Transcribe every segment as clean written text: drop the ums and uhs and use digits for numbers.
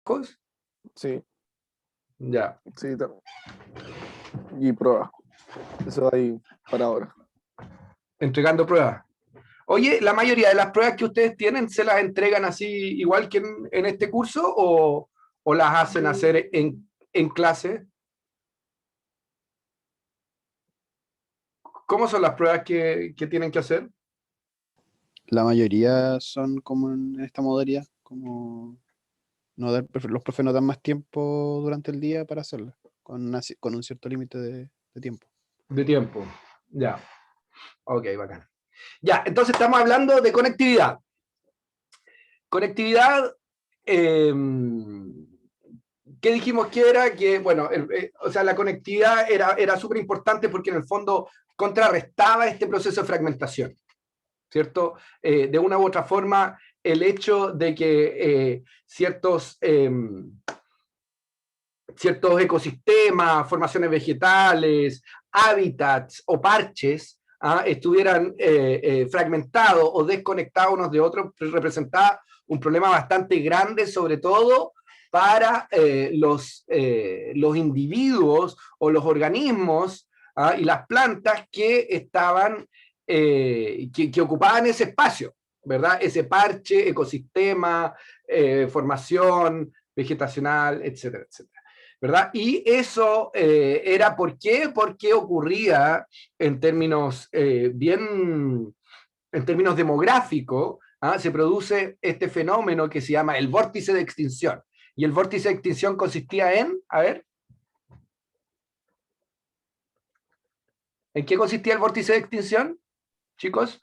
Cos? Sí, Ya. sí. Y pruebas. Eso ahí para ahora. Entregando pruebas. Oye, ¿la mayoría de las pruebas que ustedes tienen se las entregan así igual que en este curso o las hacen hacer en clase? ¿Cómo son las pruebas que tienen que hacer? La mayoría son como en esta modalidad, como los profes no dan más tiempo durante el día para hacerlas, con un cierto límite de tiempo. De tiempo. Ya. Ok, bacán. Ya, entonces estamos hablando de conectividad. Conectividad, ¿qué dijimos que era? Que, bueno, o sea, la conectividad era súper importante porque en el fondo contrarrestaba este proceso de fragmentación, ¿cierto? De una u otra forma, el hecho de que ciertos ecosistemas, formaciones vegetales, hábitats o parches estuvieran fragmentados o desconectados unos de otros, representaba un problema bastante grande, sobre todo para los individuos o los organismos y las plantas que estaban, que ocupaban ese espacio, ¿verdad? Ese parche, ecosistema, formación vegetacional, etcétera, etcétera. ¿Verdad? Y eso era ¿por qué? Porque ocurría en términos en términos demográficos, se produce este fenómeno que se llama el vórtice de extinción. Y el vórtice de extinción consistía en, a ver, ¿en qué consistía el vórtice de extinción, chicos?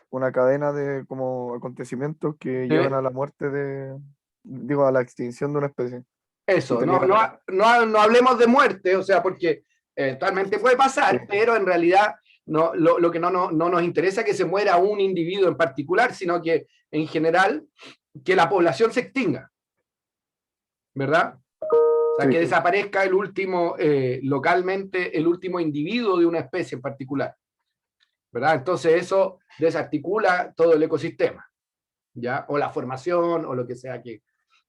Una cadena de como acontecimientos que llevan a la muerte digo, a la extinción de una especie. Eso, no hablemos de muerte, o sea, porque eventualmente puede pasar, sí, pero en realidad lo que no nos interesa es que se muera un individuo en particular, sino que en general que la población se extinga, ¿verdad? O sea, sí, que desaparezca el último, localmente, el último individuo de una especie en particular, ¿verdad? Entonces eso desarticula todo el ecosistema, ¿ya? O la formación, o lo que sea que,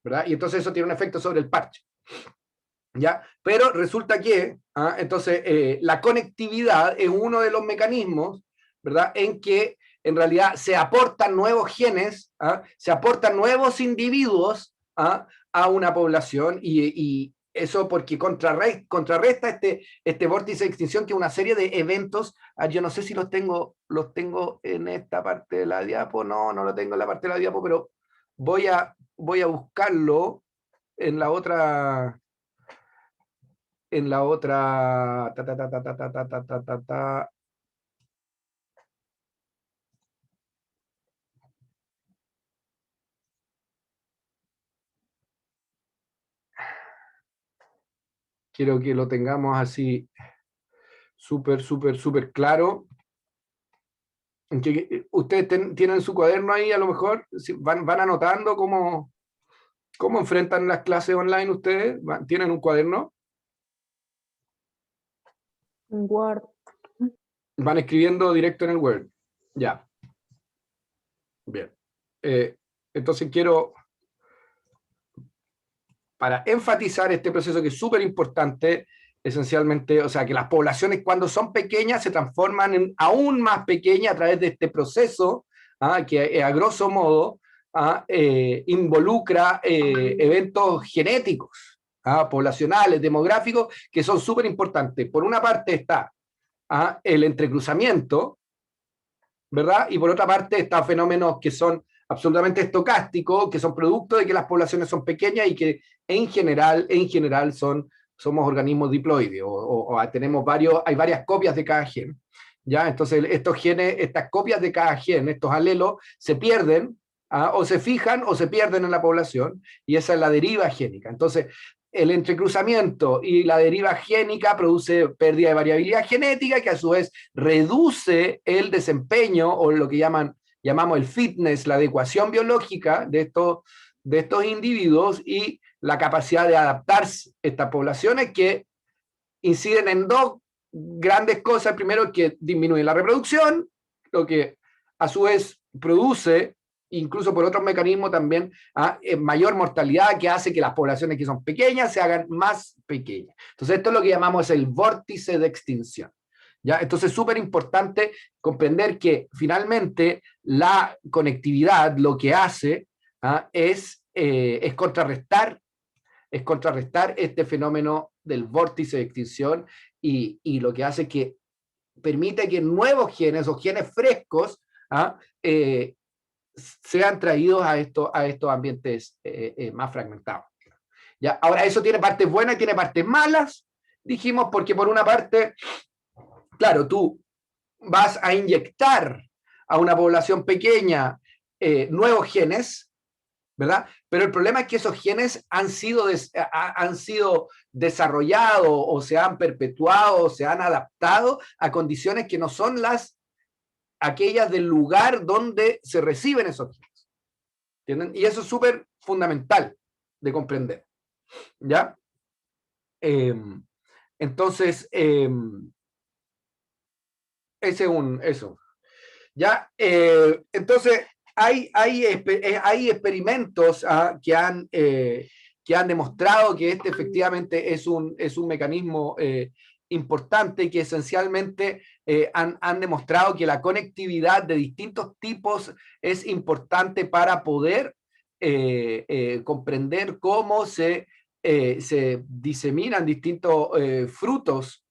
¿verdad? Y entonces eso tiene un efecto sobre el parche. ¿Ya? Pero resulta que, entonces, la conectividad es uno de los mecanismos, ¿verdad?, en que en realidad se aportan nuevos genes, se aportan nuevos individuos a una población y eso porque contrarresta este vórtice de extinción, que es una serie de eventos. Yo no sé si los tengo en esta parte de la diapo, no lo tengo en la parte de la diapo, pero voy a buscarlo en la otra... Quiero que lo tengamos así súper claro. Ustedes tienen su cuaderno ahí, a lo mejor van anotando cómo enfrentan las clases online ustedes. ¿Tienen un cuaderno? Un Word. Van escribiendo directo en el Word. Ya. Bien. Entonces quiero, para enfatizar este proceso que es súper importante, esencialmente, o sea, que las poblaciones cuando son pequeñas se transforman en aún más pequeñas a través de este proceso, que a grosso modo involucra eventos genéticos, poblacionales, demográficos, que son súper importantes. Por una parte está el entrecruzamiento, ¿verdad? Y por otra parte está fenómenos que son absolutamente estocásticos, que son producto de que las poblaciones son pequeñas y que en general somos organismos diploides, tenemos hay varias copias de cada gen, ¿ya? Entonces estos genes, estas copias de cada gen, estos alelos, se pierden, o se fijan o se pierden en la población, y esa es la deriva génica. Entonces, el entrecruzamiento y la deriva génica produce pérdida de variabilidad genética, que a su vez reduce el desempeño, o lo que llamamos el fitness, la adecuación biológica de estos individuos, y la capacidad de adaptarse a estas poblaciones, que inciden en dos grandes cosas. Primero, que disminuye la reproducción, lo que a su vez produce incluso por otros mecanismos también, mayor mortalidad que hace que las poblaciones que son pequeñas se hagan más pequeñas. Entonces esto es lo que llamamos el vórtice de extinción. ¿Ya? Entonces es súper importante comprender que finalmente la conectividad lo que hace es contrarrestar este fenómeno del vórtice de extinción y lo que hace que permite que nuevos genes o genes frescos sean traídos a estos ambientes más fragmentados. ¿Ya? Ahora, eso tiene partes buenas y tiene partes malas, dijimos, porque por una parte, claro, tú vas a inyectar a una población pequeña nuevos genes, ¿verdad? Pero el problema es que esos genes han sido desarrollados o se han perpetuado o se han adaptado a condiciones que no son aquellas del lugar donde se reciben esos genes. ¿Entienden? Y eso es súper fundamental de comprender. ¿Ya? Entonces, eso. ¿Ya? Entonces, hay experimentos que han demostrado que este efectivamente es un mecanismo importante, que esencialmente han demostrado que la conectividad de distintos tipos es importante para poder comprender cómo se diseminan distintos frutos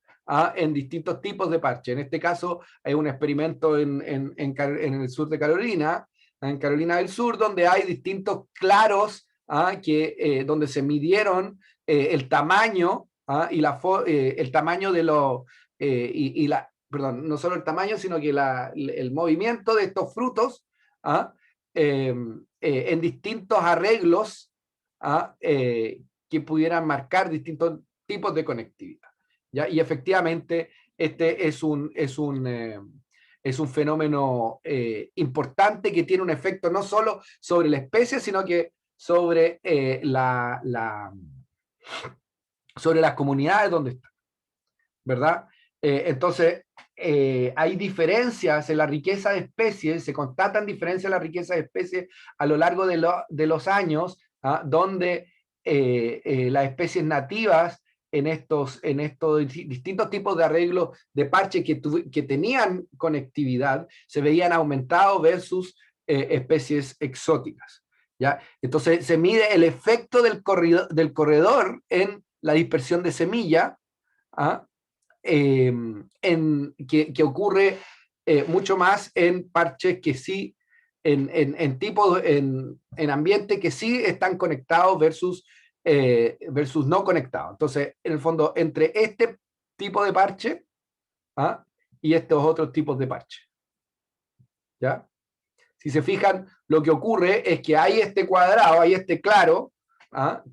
en distintos tipos de parche. En este caso, hay un experimento en el sur de Carolina, en Carolina del Sur, donde hay distintos claros donde se midieron el tamaño y el tamaño de los perdón, no solo el tamaño, sino que el movimiento de estos frutos en distintos arreglos que pudieran marcar distintos tipos de conectividad. ¿Ya? Y efectivamente, este es un fenómeno importante que tiene un efecto no solo sobre la especie, sino que sobre sobre las comunidades donde están, ¿verdad? Entonces, hay diferencias en la riqueza de especies, se constatan diferencias en la riqueza de especies a lo largo de los años, donde las especies nativas en estos distintos tipos de arreglos de parche que tenían conectividad se veían aumentados versus especies exóticas. ¿Ya? Entonces se mide el efecto del corredor en la dispersión de semilla, que ocurre mucho más en parches que sí, en tipos, en ambientes que sí están conectados versus no conectados. Entonces, en el fondo, entre este tipo de parche y estos otros tipos de parche. ¿Ya? Si se fijan, lo que ocurre es que hay este cuadrado, hay este claro,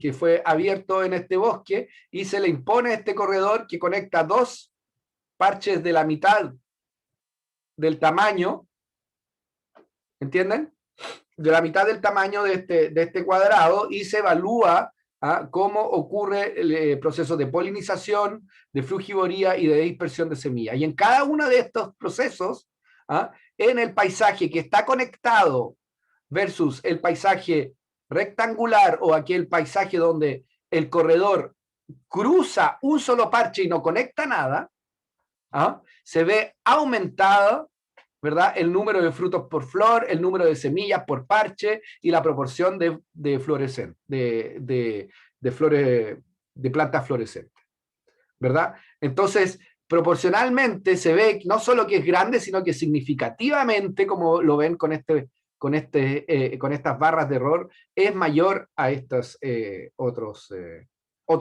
que fue abierto en este bosque, y se le impone este corredor que conecta dos parches de la mitad del tamaño, ¿entienden? De la mitad del tamaño de este cuadrado, y se evalúa cómo ocurre el proceso de polinización, de frugivoría y de dispersión de semillas. Y en cada uno de estos procesos, en el paisaje que está conectado versus el paisaje rectangular o aquel paisaje donde el corredor cruza un solo parche y no conecta nada, se ve aumentado, ¿verdad?, el número de frutos por flor, el número de semillas por parche y la proporción de florecen, de flores, de plantas florescentes, ¿verdad? Entonces, proporcionalmente se ve no solo que es grande, sino que significativamente, como lo ven con estas barras de error, es mayor a estos otros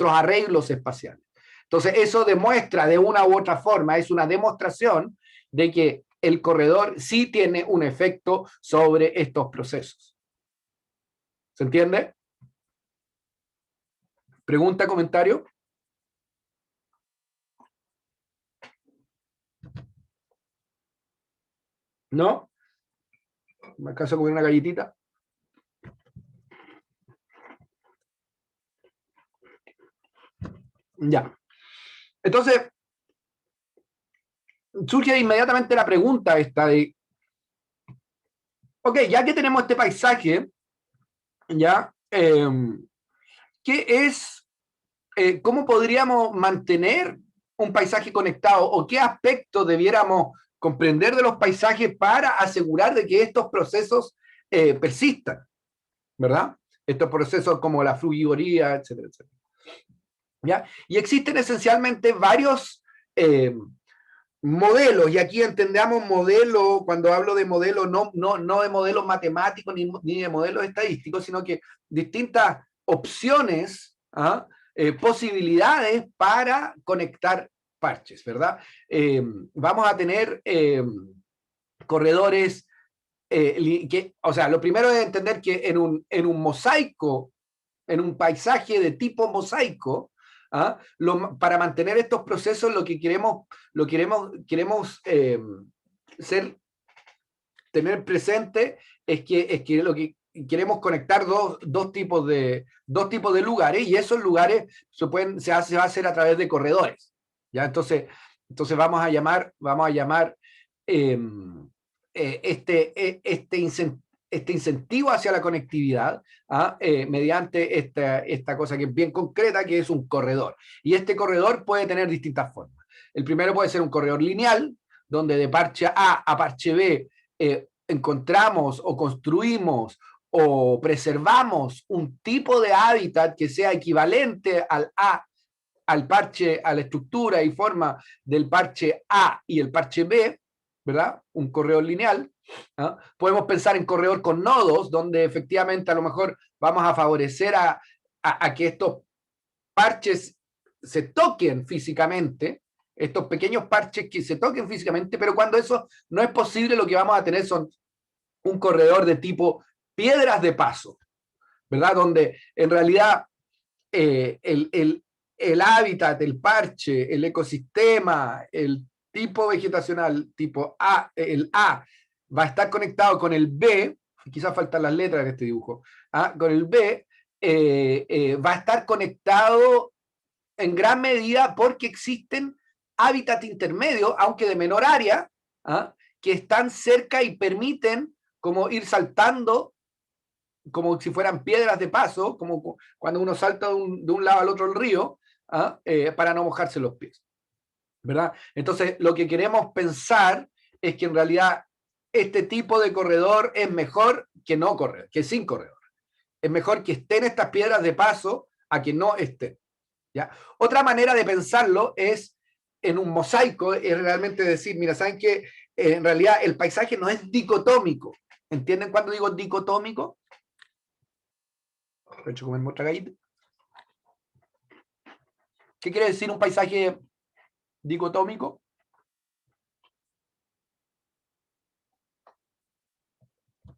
arreglos espaciales. Entonces, eso demuestra de una u otra forma, es una demostración de que el corredor sí tiene un efecto sobre estos procesos. ¿Se entiende? ¿Pregunta, comentario? ¿No? ¿Me alcanzo a comer una galletita? Ya. Entonces, surge inmediatamente la pregunta esta de, Ok, ya que tenemos este paisaje, ya, ¿qué es, cómo podríamos mantener un paisaje conectado o qué aspectos debiéramos comprender de los paisajes para asegurar de que estos procesos persistan, ¿verdad? Estos procesos como la frugivoría, etcétera, etcétera. ¿Ya? Y existen esencialmente varios modelos, y aquí entendamos modelo, cuando hablo de modelo, no de modelos matemáticos ni de modelos estadísticos, sino que distintas opciones, posibilidades para conectar parches, ¿verdad? Vamos a tener corredores, o sea, lo primero es entender que en un mosaico, en un paisaje de tipo mosaico, para mantener estos procesos lo que queremos tener presente es que lo que queremos conectar dos tipos de lugares, y esos lugares se va a hacer a través de corredores, ¿ya? Entonces vamos a llamar este incentivo hacia la conectividad mediante esta cosa que es bien concreta, que es un corredor. Y este corredor puede tener distintas formas. El primero puede ser un corredor lineal, donde de parche A a parche B encontramos o construimos o preservamos un tipo de hábitat que sea equivalente al parche, a la estructura y forma del parche A y el parche B, ¿verdad? Un corredor lineal. Podemos pensar en corredor con nodos, donde efectivamente a lo mejor vamos a favorecer a que estos parches se toquen físicamente, estos pequeños parches que se toquen físicamente, pero cuando eso no es posible, lo que vamos a tener son un corredor de tipo piedras de paso, ¿verdad? Donde en realidad el hábitat, el parche, el ecosistema, el tipo vegetacional, tipo A, el A, va a estar conectado con el B, quizás faltan las letras en este dibujo, con el B, va a estar conectado en gran medida porque existen hábitats intermedios, aunque de menor área, que están cerca y permiten como ir saltando como si fueran piedras de paso, como cuando uno salta de un lado al otro del río, para no mojarse los pies, ¿verdad? Entonces, lo que queremos pensar es que en realidad este tipo de corredor es mejor que no correr, que sin corredor. Es mejor que estén estas piedras de paso a que no estén, ¿ya? Otra manera de pensarlo es en un mosaico, es realmente decir, mira, ¿saben qué? En realidad el paisaje no es dicotómico. ¿Entienden cuando digo dicotómico? He hecho comerme otra galleta. ¿Qué quiere decir un paisaje dicotómico?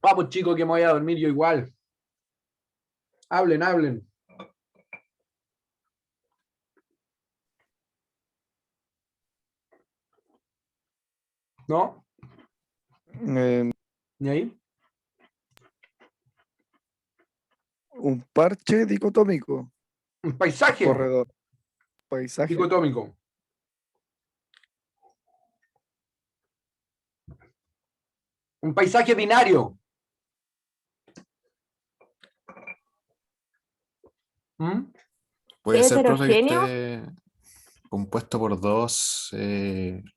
Vamos, chicos, que me voy a dormir yo igual. Hablen, hablen. ¿No? ¿Ni ahí? Un parche dicotómico. Un paisaje Corredor. Paisaje. dicotómico. Un paisaje binario. ¿Mm? Puede ser, profe, que ¿Heterogéneo? esté compuesto por dos,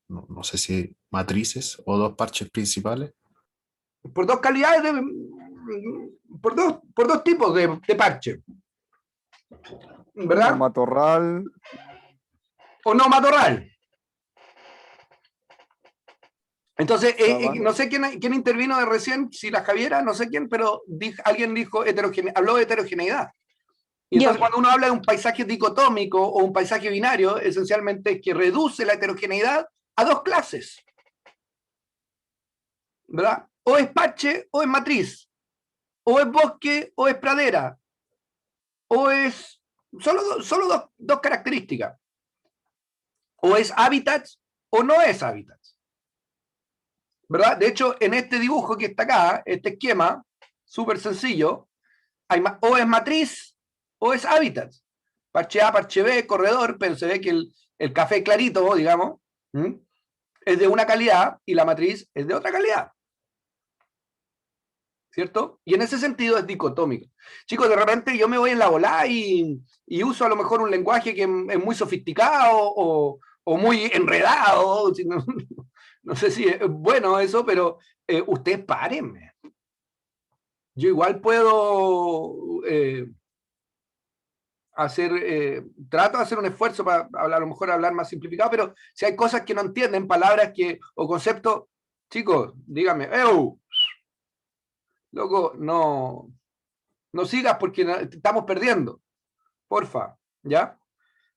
no sé si matrices o dos parches principales. Por dos calidades por dos tipos de parche. ¿Verdad? O matorral. O no matorral. Entonces, no sé quién intervino de recién, si la Javiera, no sé quién, pero alguien dijo habló de heterogeneidad. Y entonces cuando uno habla de un paisaje dicotómico o un paisaje binario, esencialmente es que reduce la heterogeneidad a dos clases, ¿verdad? O es parche o es matriz, o es bosque o es pradera, o es solo dos características, o es hábitat o no es hábitat, ¿verdad? De hecho, en este dibujo que está acá, este esquema, súper sencillo, o es matriz o es hábitat. Parche A, parche B, corredor, pero se ve que el café clarito, digamos, es de una calidad y la matriz es de otra calidad. ¿cierto? Y en ese sentido es dicotómico. Chicos, de repente yo me voy en la volada y uso a lo mejor un lenguaje que es muy sofisticado o muy enredado. No, no sé si es bueno eso, pero ustedes párenme. Yo igual puedo trato de hacer un esfuerzo para a lo mejor hablar más simplificado, pero si hay cosas que no entienden, palabras o conceptos, chicos, díganme, ¡eu! Loco, no sigas porque estamos perdiendo, porfa, ¿ya?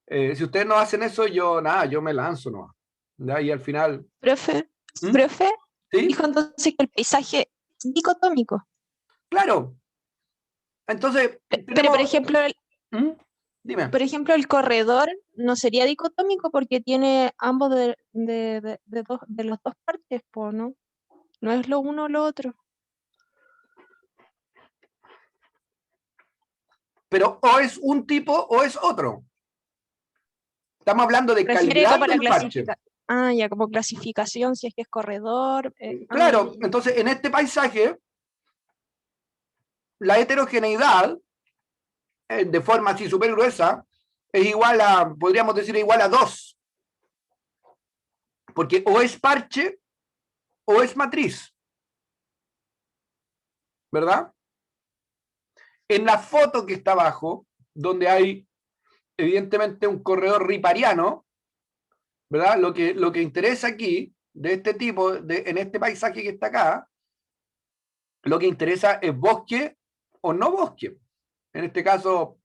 Si ustedes no hacen eso, yo me lanzo, ¿no? ¿Ya? Y al final... Profe, ¿Mm? profe, ¿Sí? dijo entonces que el paisaje es dicotómico. Claro. Entonces, Pero, por ejemplo, ¿Mm? Dime. por ejemplo, el corredor no sería dicotómico porque tiene ambos de las dos partes, po, ¿no? No es lo uno o lo otro. Pero o es un tipo o es otro. Estamos hablando de Refiere calidad como a la del parche. clasificación. Ah, ya, como clasificación, si es que es corredor. Claro, Ya. entonces en este paisaje, la heterogeneidad, de forma así súper gruesa, es igual podríamos decir, igual a 2. Porque o es parche o es matriz. ¿Verdad? En la foto que está abajo, donde hay evidentemente un corredor ripariano, ¿verdad? Lo que interesa aquí, de este tipo, en este paisaje que está acá, lo que interesa es bosque o no bosque. En este caso,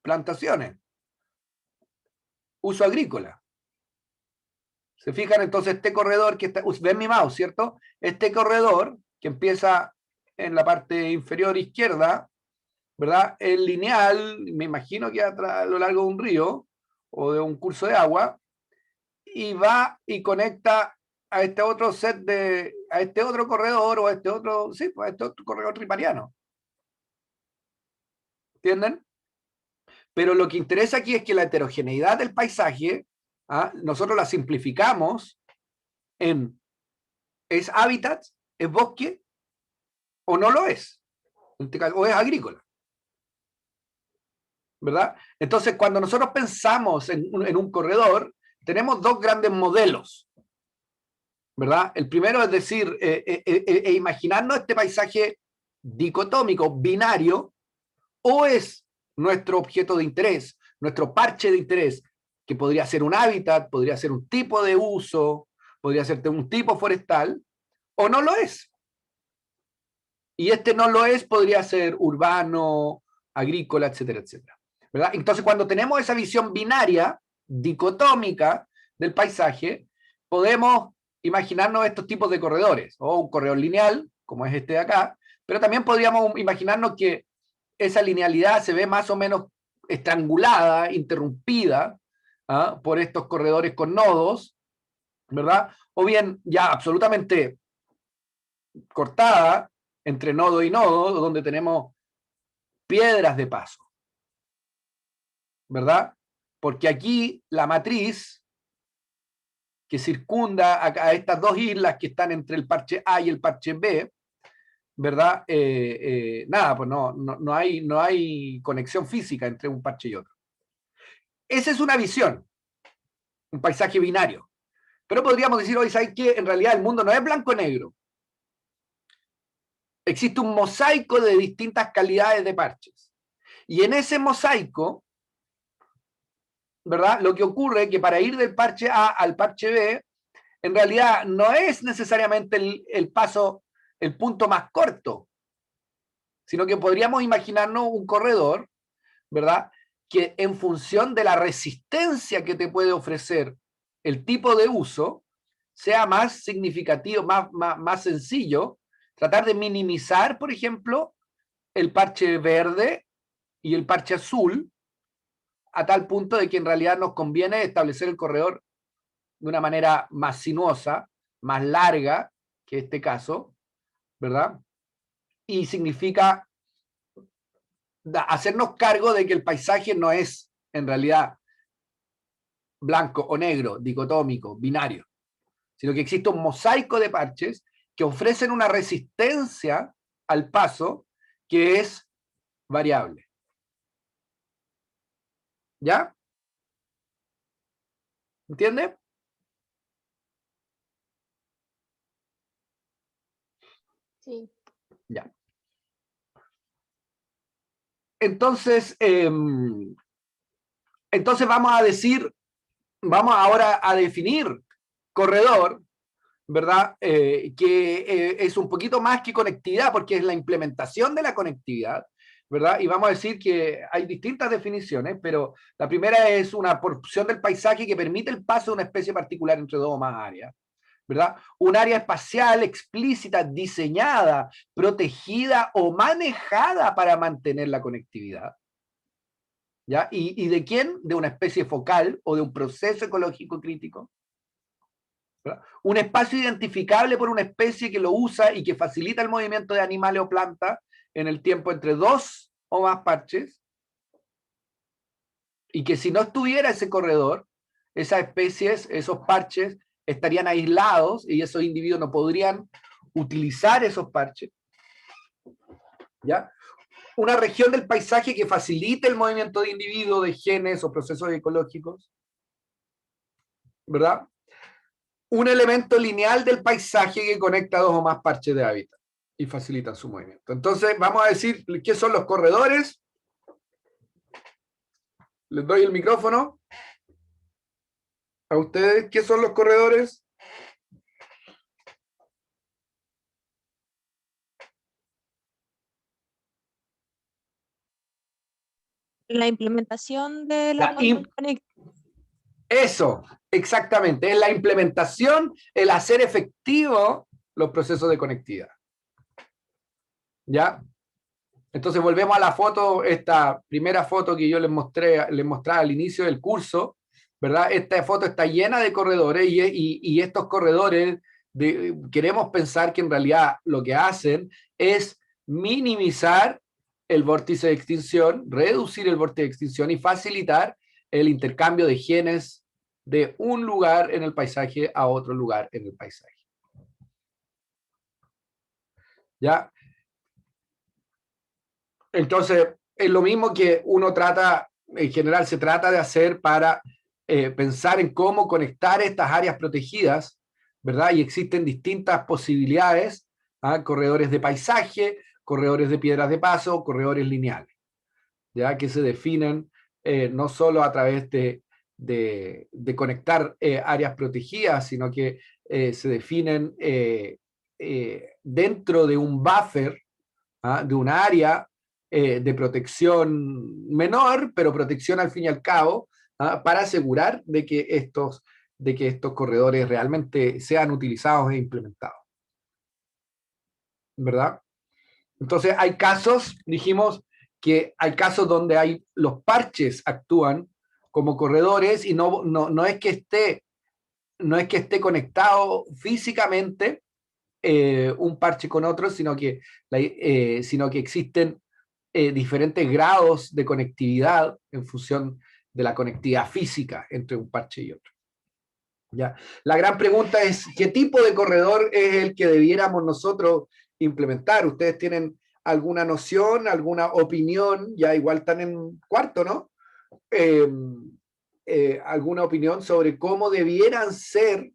plantaciones. Uso agrícola. ¿Se fijan? Entonces este corredor que está, ven mi mouse, ¿cierto? Este corredor que empieza en la parte inferior izquierda, ¿verdad? Es lineal, me imagino que a lo largo de un río o de un curso de agua, y va y conecta a este otro a este otro corredor o a este otro, sí, pues a este otro corredor ripariano. ¿Entienden? Pero lo que interesa aquí es que la heterogeneidad del paisaje, nosotros la simplificamos en ¿es hábitat? ¿Es bosque? ¿O no lo es? En este caso, o es agrícola. ¿Verdad? Entonces, cuando nosotros pensamos en un corredor, tenemos dos grandes modelos. ¿Verdad? El primero es decir, imaginarnos este paisaje dicotómico, binario, o es nuestro objeto de interés, nuestro parche de interés, que podría ser un hábitat, podría ser un tipo de uso, podría ser un tipo forestal, o no lo es. Y este no lo es, podría ser urbano, agrícola, etcétera, etcétera. ¿Verdad? Entonces, cuando tenemos esa visión binaria, dicotómica del paisaje, podemos imaginarnos estos tipos de corredores, o un corredor lineal, como es este de acá, pero también podríamos imaginarnos que esa linealidad se ve más o menos estrangulada, interrumpida, por estos corredores con nodos, ¿verdad? O bien ya absolutamente cortada entre nodo y nodo, donde tenemos piedras de paso, ¿verdad? Porque aquí la matriz que circunda a estas dos islas que están entre el parche A y el parche B, ¿verdad? Nada, pues no hay conexión física entre un parche y otro. Esa es una visión, un paisaje binario. Pero podríamos decir hoy, ¿sabes qué? En realidad el mundo no es blanco-negro. Existe un mosaico de distintas calidades de parches. Y en ese mosaico, ¿verdad? Lo que ocurre es que para ir del parche A al parche B, en realidad no es necesariamente el paso, el punto más corto, sino que podríamos imaginarnos un corredor, ¿verdad? Que en función de la resistencia que te puede ofrecer el tipo de uso, sea más significativo, más sencillo, tratar de minimizar, por ejemplo, el parche verde y el parche azul, a tal punto de que en realidad nos conviene establecer el corredor de una manera más sinuosa, más larga que este caso, ¿verdad? Y significa hacernos cargo de que el paisaje no es en realidad blanco o negro, dicotómico, binario, sino que existe un mosaico de parches que ofrecen una resistencia al paso que es variable. ¿Ya? ¿Entiende? Sí. Ya. Entonces, entonces vamos ahora a definir corredor, ¿verdad? Que es un poquito más que conectividad, porque es la implementación de la conectividad, ¿verdad? Y vamos a decir que hay distintas definiciones, pero la primera es una porción del paisaje que permite el paso de una especie particular entre dos o más áreas, ¿verdad? Un área espacial explícita, diseñada, protegida o manejada para mantener la conectividad. ¿Ya? ¿Y de quién? De una especie focal o de un proceso ecológico crítico. ¿Verdad? Un espacio identificable por una especie que lo usa y que facilita el movimiento de animales o plantas en el tiempo entre dos o más parches, y que si no estuviera ese corredor, esas especies, esos parches, estarían aislados y esos individuos no podrían utilizar esos parches. ¿Ya? Una región del paisaje que facilite el movimiento de individuos, de genes o procesos ecológicos, ¿verdad? Un elemento lineal del paisaje que conecta dos o más parches de hábitat y facilita su movimiento. Entonces, vamos a decir qué son los corredores. Les doy el micrófono a ustedes. ¿Qué son los corredores? La implementación de la Eso, exactamente. Es la implementación, el hacer efectivo los procesos de conectividad. ¿Ya? Entonces volvemos a la foto, esta primera foto que yo les mostraba al inicio del curso, ¿verdad? Esta foto está llena de corredores y estos corredores queremos pensar que en realidad lo que hacen es minimizar el vórtice de extinción, reducir el vórtice de extinción y facilitar el intercambio de genes de un lugar en el paisaje a otro lugar en el paisaje. ¿Ya? Entonces, es lo mismo que uno trata, en general se trata de hacer para pensar en cómo conectar estas áreas protegidas, ¿verdad? Y existen distintas posibilidades, ¿ah? Corredores de paisaje, corredores de piedras de paso, corredores lineales, ¿ya? Que se definen no solo a través de conectar áreas protegidas, sino que se definen dentro de un buffer, ¿ah? De un área de protección menor, pero protección al fin y al cabo, ¿ah? Para asegurar de que estos corredores realmente sean utilizados e implementados. ¿Verdad? Entonces hay casos, dijimos que hay casos donde los parches actúan como corredores y no es que esté conectado físicamente un parche con otro, sino que existen diferentes grados de conectividad en función de la conectividad física entre un parche y otro. ¿Ya? La gran pregunta es, ¿qué tipo de corredor es el que debiéramos nosotros implementar? ¿Ustedes tienen alguna noción, alguna opinión? Ya igual están en cuarto, ¿no? ¿Alguna opinión sobre cómo debieran ser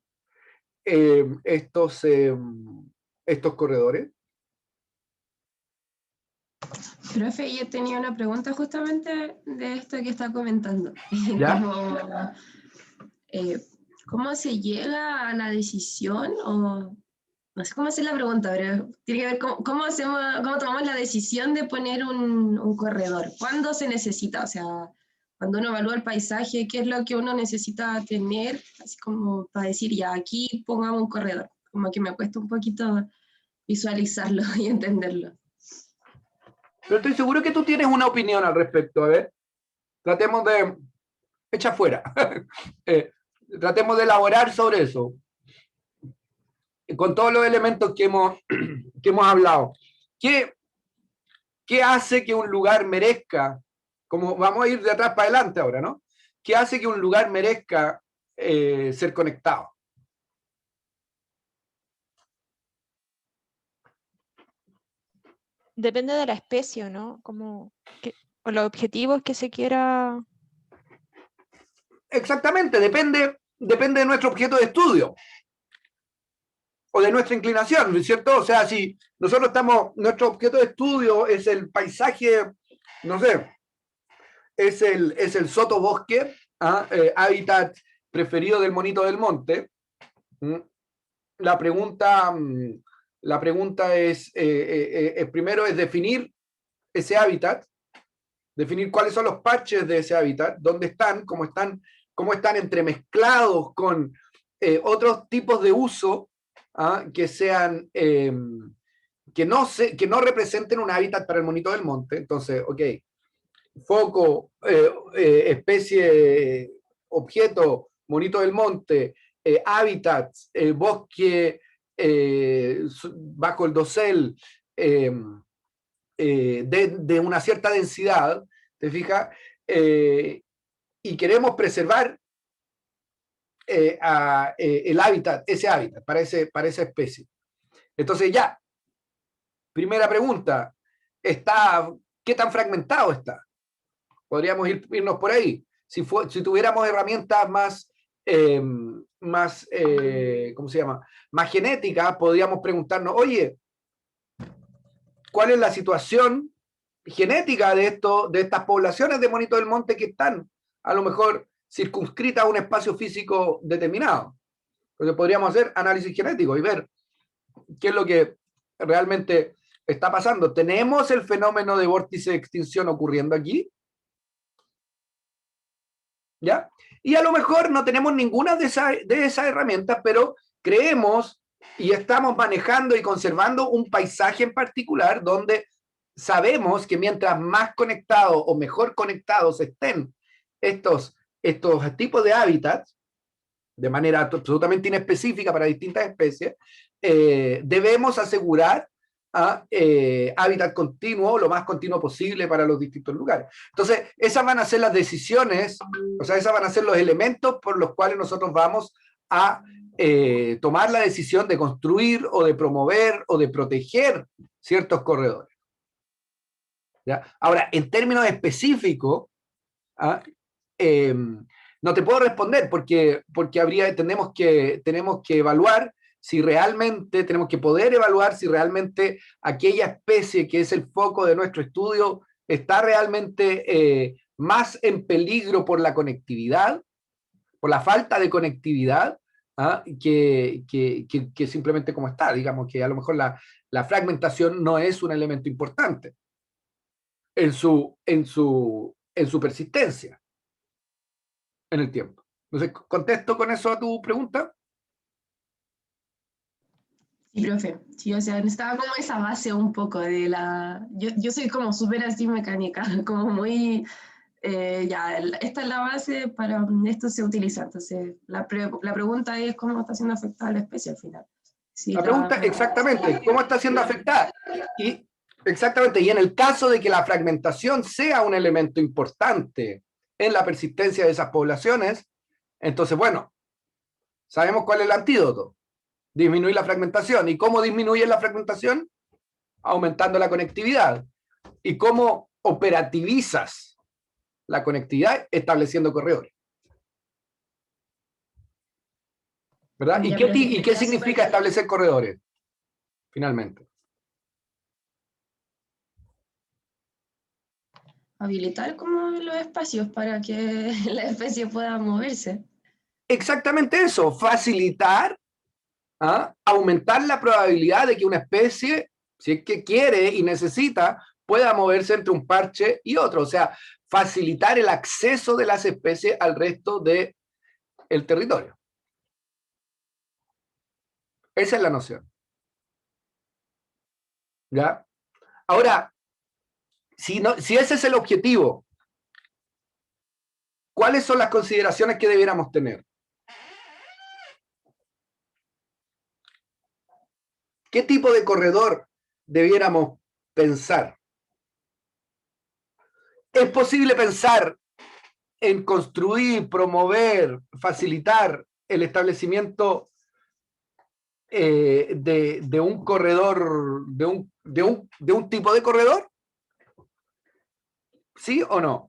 estos corredores? Profe, yo tenía una pregunta justamente de esto que está comentando. ¿Ya? ¿Cómo se llega a la decisión? O no sé cómo hacer la pregunta, pero tiene que ver con cómo tomamos la decisión de poner un corredor. ¿Cuándo se necesita? O sea, cuando uno evalúa el paisaje, ¿qué es lo que uno necesita tener? Así como para decir, ya, aquí pongamos un corredor. Como que me cuesta un poquito visualizarlo y entenderlo. Pero estoy seguro que tú tienes una opinión al respecto. A ver, tratemos de... Echa fuera. Tratemos de elaborar sobre eso. Con todos los elementos que hemos hablado. ¿Qué hace que un lugar merezca, como vamos a ir de atrás para adelante ahora, ¿no? ¿Qué hace que un lugar merezca ser conectado? depende de la especie, ¿no? O los objetivos que se quiera. Exactamente, depende de nuestro objeto de estudio o de nuestra inclinación, ¿no es cierto? O sea, si nosotros nuestro objeto de estudio es el paisaje, no sé, es el sotobosque, hábitat preferido del monito del monte. La pregunta es, primero es definir ese hábitat, definir cuáles son los parches de ese hábitat, dónde están, cómo están entremezclados con otros tipos de uso que sean que no representen un hábitat para el monito del monte. Entonces, ok, foco, especie, objeto, monito del monte, hábitats, bosque bajo el dosel de una cierta densidad, ¿te fijas? Y queremos preservar el hábitat, ese hábitat para esa especie. Entonces ya, primera pregunta, ¿qué tan fragmentado está? Podríamos irnos por ahí. Si tuviéramos herramientas más, ¿cómo se llama? Más genéticas, podríamos preguntarnos, oye, ¿cuál es la situación genética de estas poblaciones de monito del monte que están a lo mejor circunscritas a un espacio físico determinado? Entonces podríamos hacer análisis genético y ver qué es lo que realmente está pasando. ¿Tenemos el fenómeno de vórtice de extinción ocurriendo aquí? ¿Ya? Y a lo mejor no tenemos ninguna de esas herramientas, pero creemos y estamos manejando y conservando un paisaje en particular donde sabemos que mientras más conectados o mejor conectados estén estos tipos de hábitats, de manera absolutamente inespecífica para distintas especies, debemos asegurar hábitat continuo, lo más continuo posible para los distintos lugares. Entonces, esas van a ser las decisiones, o sea, esas van a ser los elementos por los cuales nosotros vamos a tomar la decisión de construir o de promover o de proteger ciertos corredores. ¿Ya? Ahora, en términos específicos, no te puedo responder porque tenemos que evaluar si realmente, tenemos que poder evaluar si realmente aquella especie que es el foco de nuestro estudio está realmente más en peligro por la conectividad, por la falta de conectividad, que simplemente como está. Digamos que a lo mejor la fragmentación no es un elemento importante en su persistencia en el tiempo. Entonces, ¿contesto con eso a tu pregunta? Sí, profe. Sí, o sea, necesitaba como esa base un poco de la... Yo soy como súper así mecánica, como muy... esta es la base, para esto se utiliza. Entonces, la pregunta es cómo está siendo afectada la especie al final. Sí, la pregunta, exactamente, ¿cómo está siendo afectada? Exactamente, y en el caso de que la fragmentación sea un elemento importante en la persistencia de esas poblaciones, entonces, bueno, sabemos cuál es el antídoto. Disminuir la fragmentación. ¿Y cómo disminuye la fragmentación? Aumentando la conectividad. ¿Y cómo operativizas la conectividad? Estableciendo corredores. ¿Verdad? ¿Y qué significa establecer corredores? Finalmente. Habilitar como los espacios para que la especie pueda moverse. Exactamente eso, facilitar, aumentar la probabilidad de que una especie, si es que quiere y necesita, pueda moverse entre un parche y otro. O sea, facilitar el acceso de las especies al resto del territorio. Esa es la noción. ¿Ya? Ahora, si ese es el objetivo, ¿cuáles son las consideraciones que debiéramos tener? ¿Qué tipo de corredor debiéramos pensar? ¿Es posible pensar en construir, promover, facilitar el establecimiento de un corredor, de un tipo de corredor? ¿Sí o no?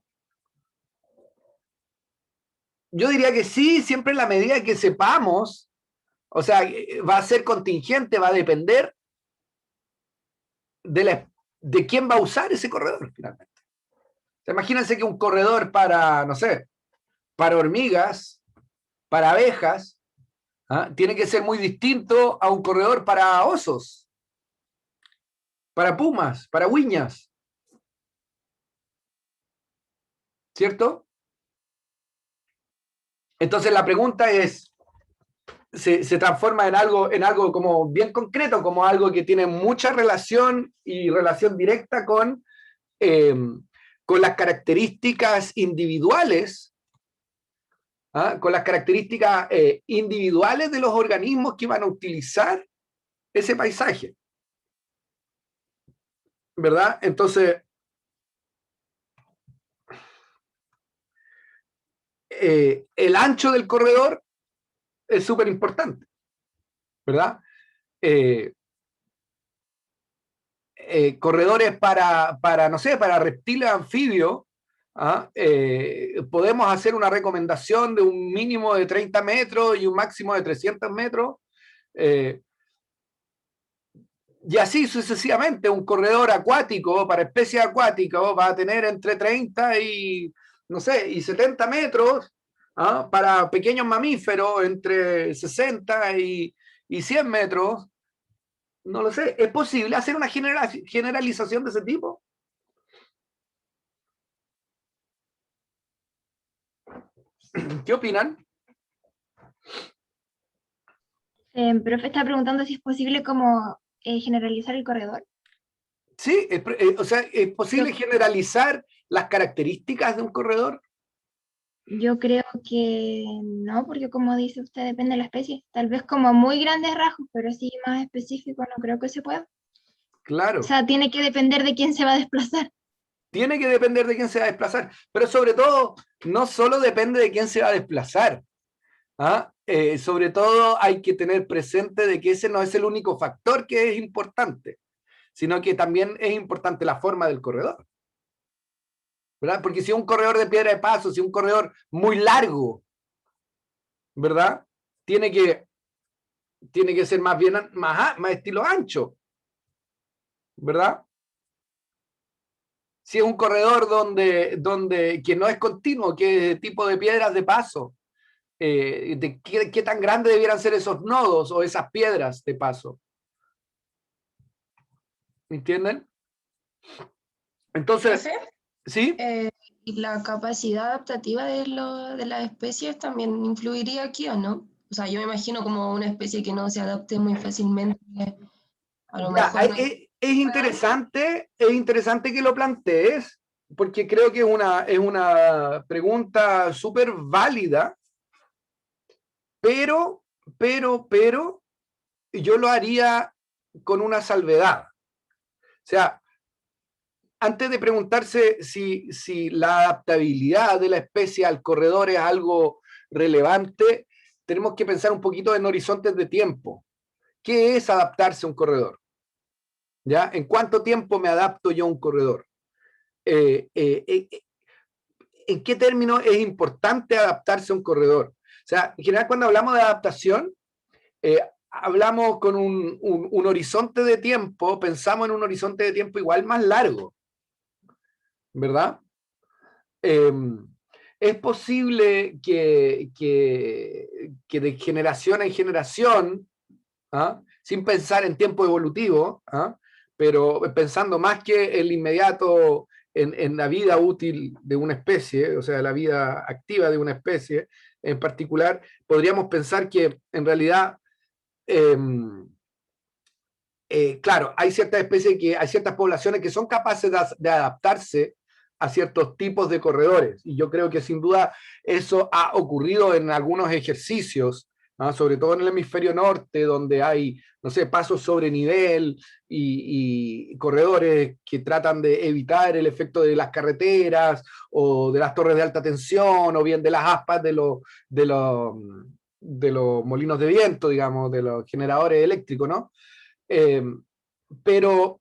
Yo diría que sí, siempre en la medida que sepamos, o sea, va a ser contingente, va a depender de quién va a usar ese corredor, finalmente. O sea, imagínense que un corredor para, no sé, para hormigas, para abejas, tiene que ser muy distinto a un corredor para osos, para pumas, para huiñas. ¿Cierto? Entonces la pregunta es, se transforma en algo como bien concreto, como algo que tiene mucha relación y relación directa con las características individuales, con las características individuales de los organismos que van a utilizar ese paisaje. ¿Verdad? Entonces, el ancho del corredor es súper importante, ¿verdad? Corredores para, no sé, para reptiles anfibios, podemos hacer una recomendación de un mínimo de 30 metros y un máximo de 300 metros, y así sucesivamente. Un corredor acuático para especies acuáticas va a tener entre 30 y, no sé, y 70 metros, para pequeños mamíferos entre 60 y 100 metros. No lo sé. ¿Es posible hacer una generalización de ese tipo? ¿Qué opinan? Profe está preguntando si es posible como generalizar el corredor. Sí, o sea, ¿es posible generalizar las características de un corredor? Yo creo que no, porque como dice usted, depende de la especie. Tal vez como muy grandes rasgos, pero sí más específico no creo que se pueda. Claro. O sea, tiene que depender de quién se va a desplazar. Tiene que depender de quién se va a desplazar, pero sobre todo, no solo depende de quién se va a desplazar. Sobre todo hay que tener presente de que ese no es el único factor que es importante, sino que también es importante la forma del corredor, ¿verdad? Porque si es un corredor de piedra de paso, si es un corredor muy largo, ¿verdad? Tiene que ser más bien más estilo ancho, ¿verdad? Si es un corredor que no es continuo, que es de tipo de piedras de paso, de qué tan grandes debieran ser esos nodos o esas piedras de paso. ¿Entienden? Entonces, ¿Profe? ¿sí? ¿Y la capacidad adaptativa de las especies también influiría aquí o no? O sea, yo me imagino como una especie que no se adapte muy fácilmente, a lo Ya, mejor no. es interesante que lo plantees, porque creo que es una pregunta súper válida, pero, yo lo haría con una salvedad. O sea, antes de preguntarse si la adaptabilidad de la especie al corredor es algo relevante, tenemos que pensar un poquito en horizontes de tiempo. ¿Qué es adaptarse a un corredor? ¿Ya? ¿En cuánto tiempo me adapto yo a un corredor? ¿En qué término es importante adaptarse a un corredor? O sea, en general cuando hablamos de adaptación, hablamos con un horizonte de tiempo, pensamos en un horizonte de tiempo igual más largo, ¿verdad? Es posible que de generación en generación, sin pensar en tiempo evolutivo, pero pensando más que el inmediato en la vida útil de una especie, o sea, la vida activa de una especie en particular, podríamos pensar que en realidad, claro, hay ciertas especies hay ciertas poblaciones que son capaces de adaptarse a ciertos tipos de corredores. Y yo creo que sin duda eso ha ocurrido en algunos ejercicios, sobre todo en el hemisferio norte, donde hay, no sé, pasos sobre nivel y corredores que tratan de evitar el efecto de las carreteras o de las torres de alta tensión o bien de las aspas de los molinos de viento, digamos, de los generadores eléctricos, ¿no? Pero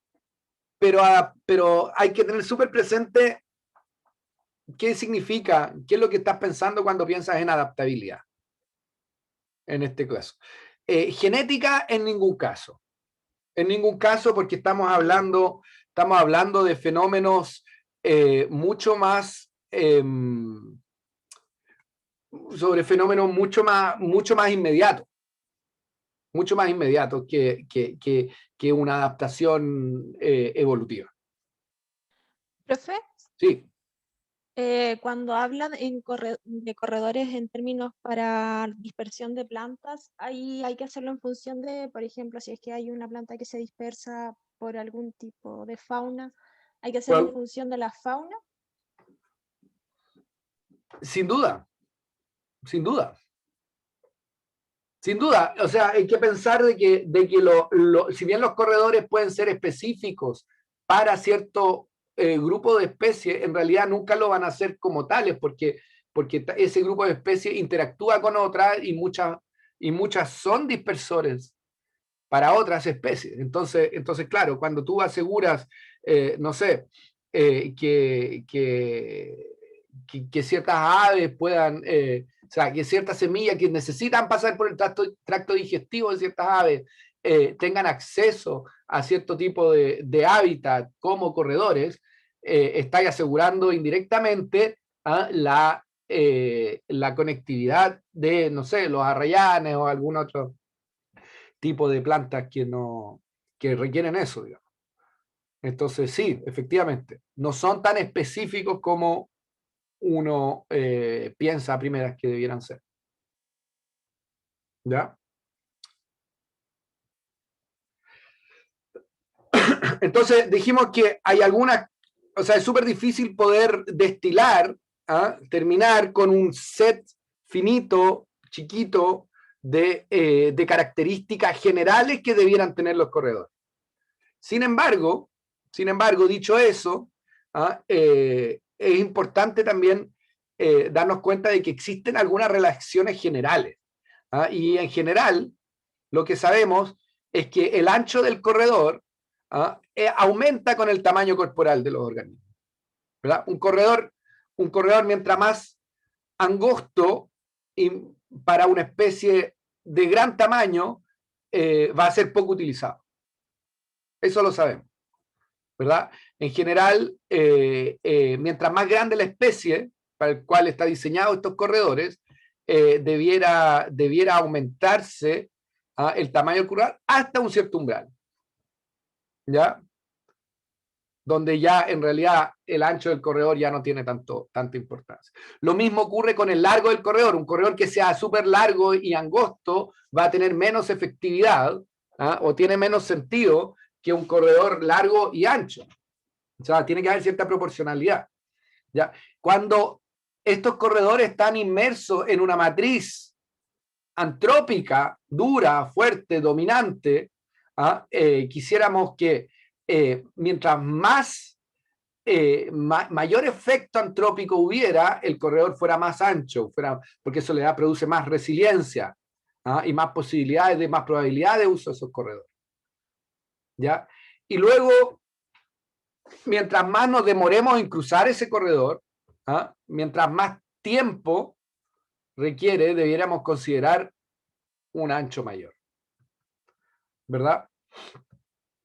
hay que tener súper presente qué significa, qué es lo que estás pensando cuando piensas en adaptabilidad, en este caso. Genética en ningún caso. En ningún caso, porque estamos hablando de fenómenos mucho más, sobre fenómenos mucho más inmediatos. Mucho más inmediatos que una adaptación evolutiva. Profe, Sí. cuando hablan de corredores en términos para dispersión de plantas, ahí hay que hacerlo en función de, por ejemplo, si es que hay una planta que se dispersa por algún tipo de fauna, hay que hacerlo en función de la fauna. Sin duda, sin duda. Sin duda, o sea, hay que pensar de que si bien los corredores pueden ser específicos para cierto grupo de especies, en realidad nunca lo van a hacer como tales, porque ese grupo de especies interactúa con otras y muchas son dispersores para otras especies. Entonces claro, cuando tú aseguras, no sé, que ciertas aves puedan, o sea, que ciertas semillas que necesitan pasar por el tracto digestivo de ciertas aves tengan acceso a cierto tipo de hábitat como corredores, estáis asegurando indirectamente la conectividad de, no sé, los arrayanes o algún otro tipo de plantas que requieren eso, digamos. Entonces, sí, efectivamente, no son tan específicos como uno piensa a primeras que debieran ser. ¿Ya? Entonces, dijimos que hay algunas, o sea, es súper difícil poder destilar, terminar con un set finito, chiquito, de características generales que debieran tener los corredores. Sin embargo, dicho eso, es importante también darnos cuenta de que existen algunas relaciones generales. Y en general, lo que sabemos es que el ancho del corredor aumenta con el tamaño corporal de los organismos, ¿verdad? Un corredor mientras más angosto y para una especie de gran tamaño va a ser poco utilizado. Eso lo sabemos, ¿verdad? En general, mientras más grande la especie para el cual está diseñado estos corredores, debiera aumentarse el tamaño corporal hasta un cierto umbral, ¿ya? Donde ya en realidad el ancho del corredor ya no tiene tanta importancia. Lo mismo ocurre con el largo del corredor. Un corredor que sea súper largo y angosto va a tener menos efectividad o tiene menos sentido que un corredor largo y ancho. O sea, tiene que haber cierta proporcionalidad, ¿ya? Cuando estos corredores están inmersos en una matriz antrópica, dura, fuerte, dominante, quisiéramos que mientras mayor efecto antrópico hubiera, el corredor fuera más ancho, porque eso produce más resiliencia y más posibilidades, más probabilidad de uso de esos corredores, ¿ya? Y luego, mientras más nos demoremos en cruzar ese corredor, mientras más tiempo requiere, debiéramos considerar un ancho mayor, ¿verdad?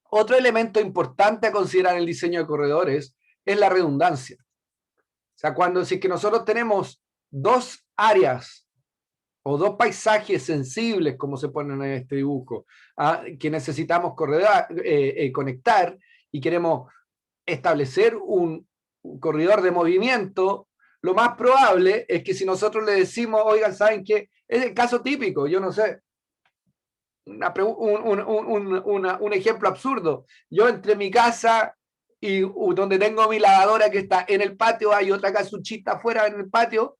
Otro elemento importante a considerar en el diseño de corredores es la redundancia. O sea, si es que nosotros tenemos dos áreas o dos paisajes sensibles, como se ponen en este dibujo, que necesitamos conectar y queremos establecer un corredor de movimiento, lo más probable es que si nosotros le decimos, oigan, ¿saben qué? Es el caso típico, yo no sé, un ejemplo absurdo. Yo entre mi casa y donde tengo mi lavadora que está en el patio, hay otra casuchita afuera en el patio,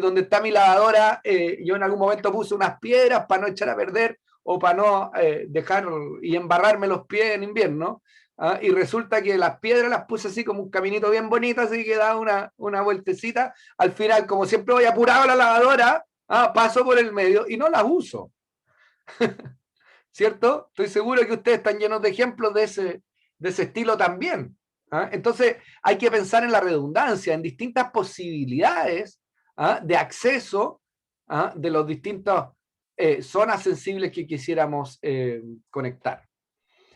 donde está mi lavadora, yo en algún momento puse unas piedras para no echar a perder o para no dejar y embarrarme los pies en invierno. Y resulta que las piedras las puse así como un caminito bien bonito, así que da una vueltecita. Al final, como siempre voy apurado a la lavadora, Paso por el medio y no las uso. ¿Cierto? Estoy seguro que ustedes están llenos de ejemplos de ese estilo también. Entonces hay que pensar en la redundancia, en distintas posibilidades de acceso de los distintos zonas sensibles que quisiéramos conectar.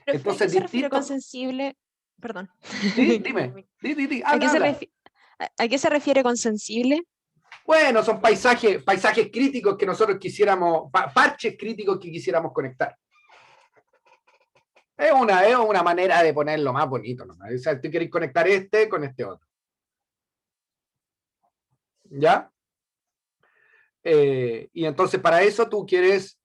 Profe, Entonces, ¿a qué se refiere con distintos... sensible? Perdón. Sí, dime. Di, ¿A qué habla. ¿A qué se refiere con sensible? Bueno, son paisajes críticos que nosotros quisiéramos, parches críticos que quisiéramos conectar. Es una manera de ponerlo más bonito, ¿no? O sea, tú quieres conectar este con este otro. ¿Ya? Y entonces para eso tú quieres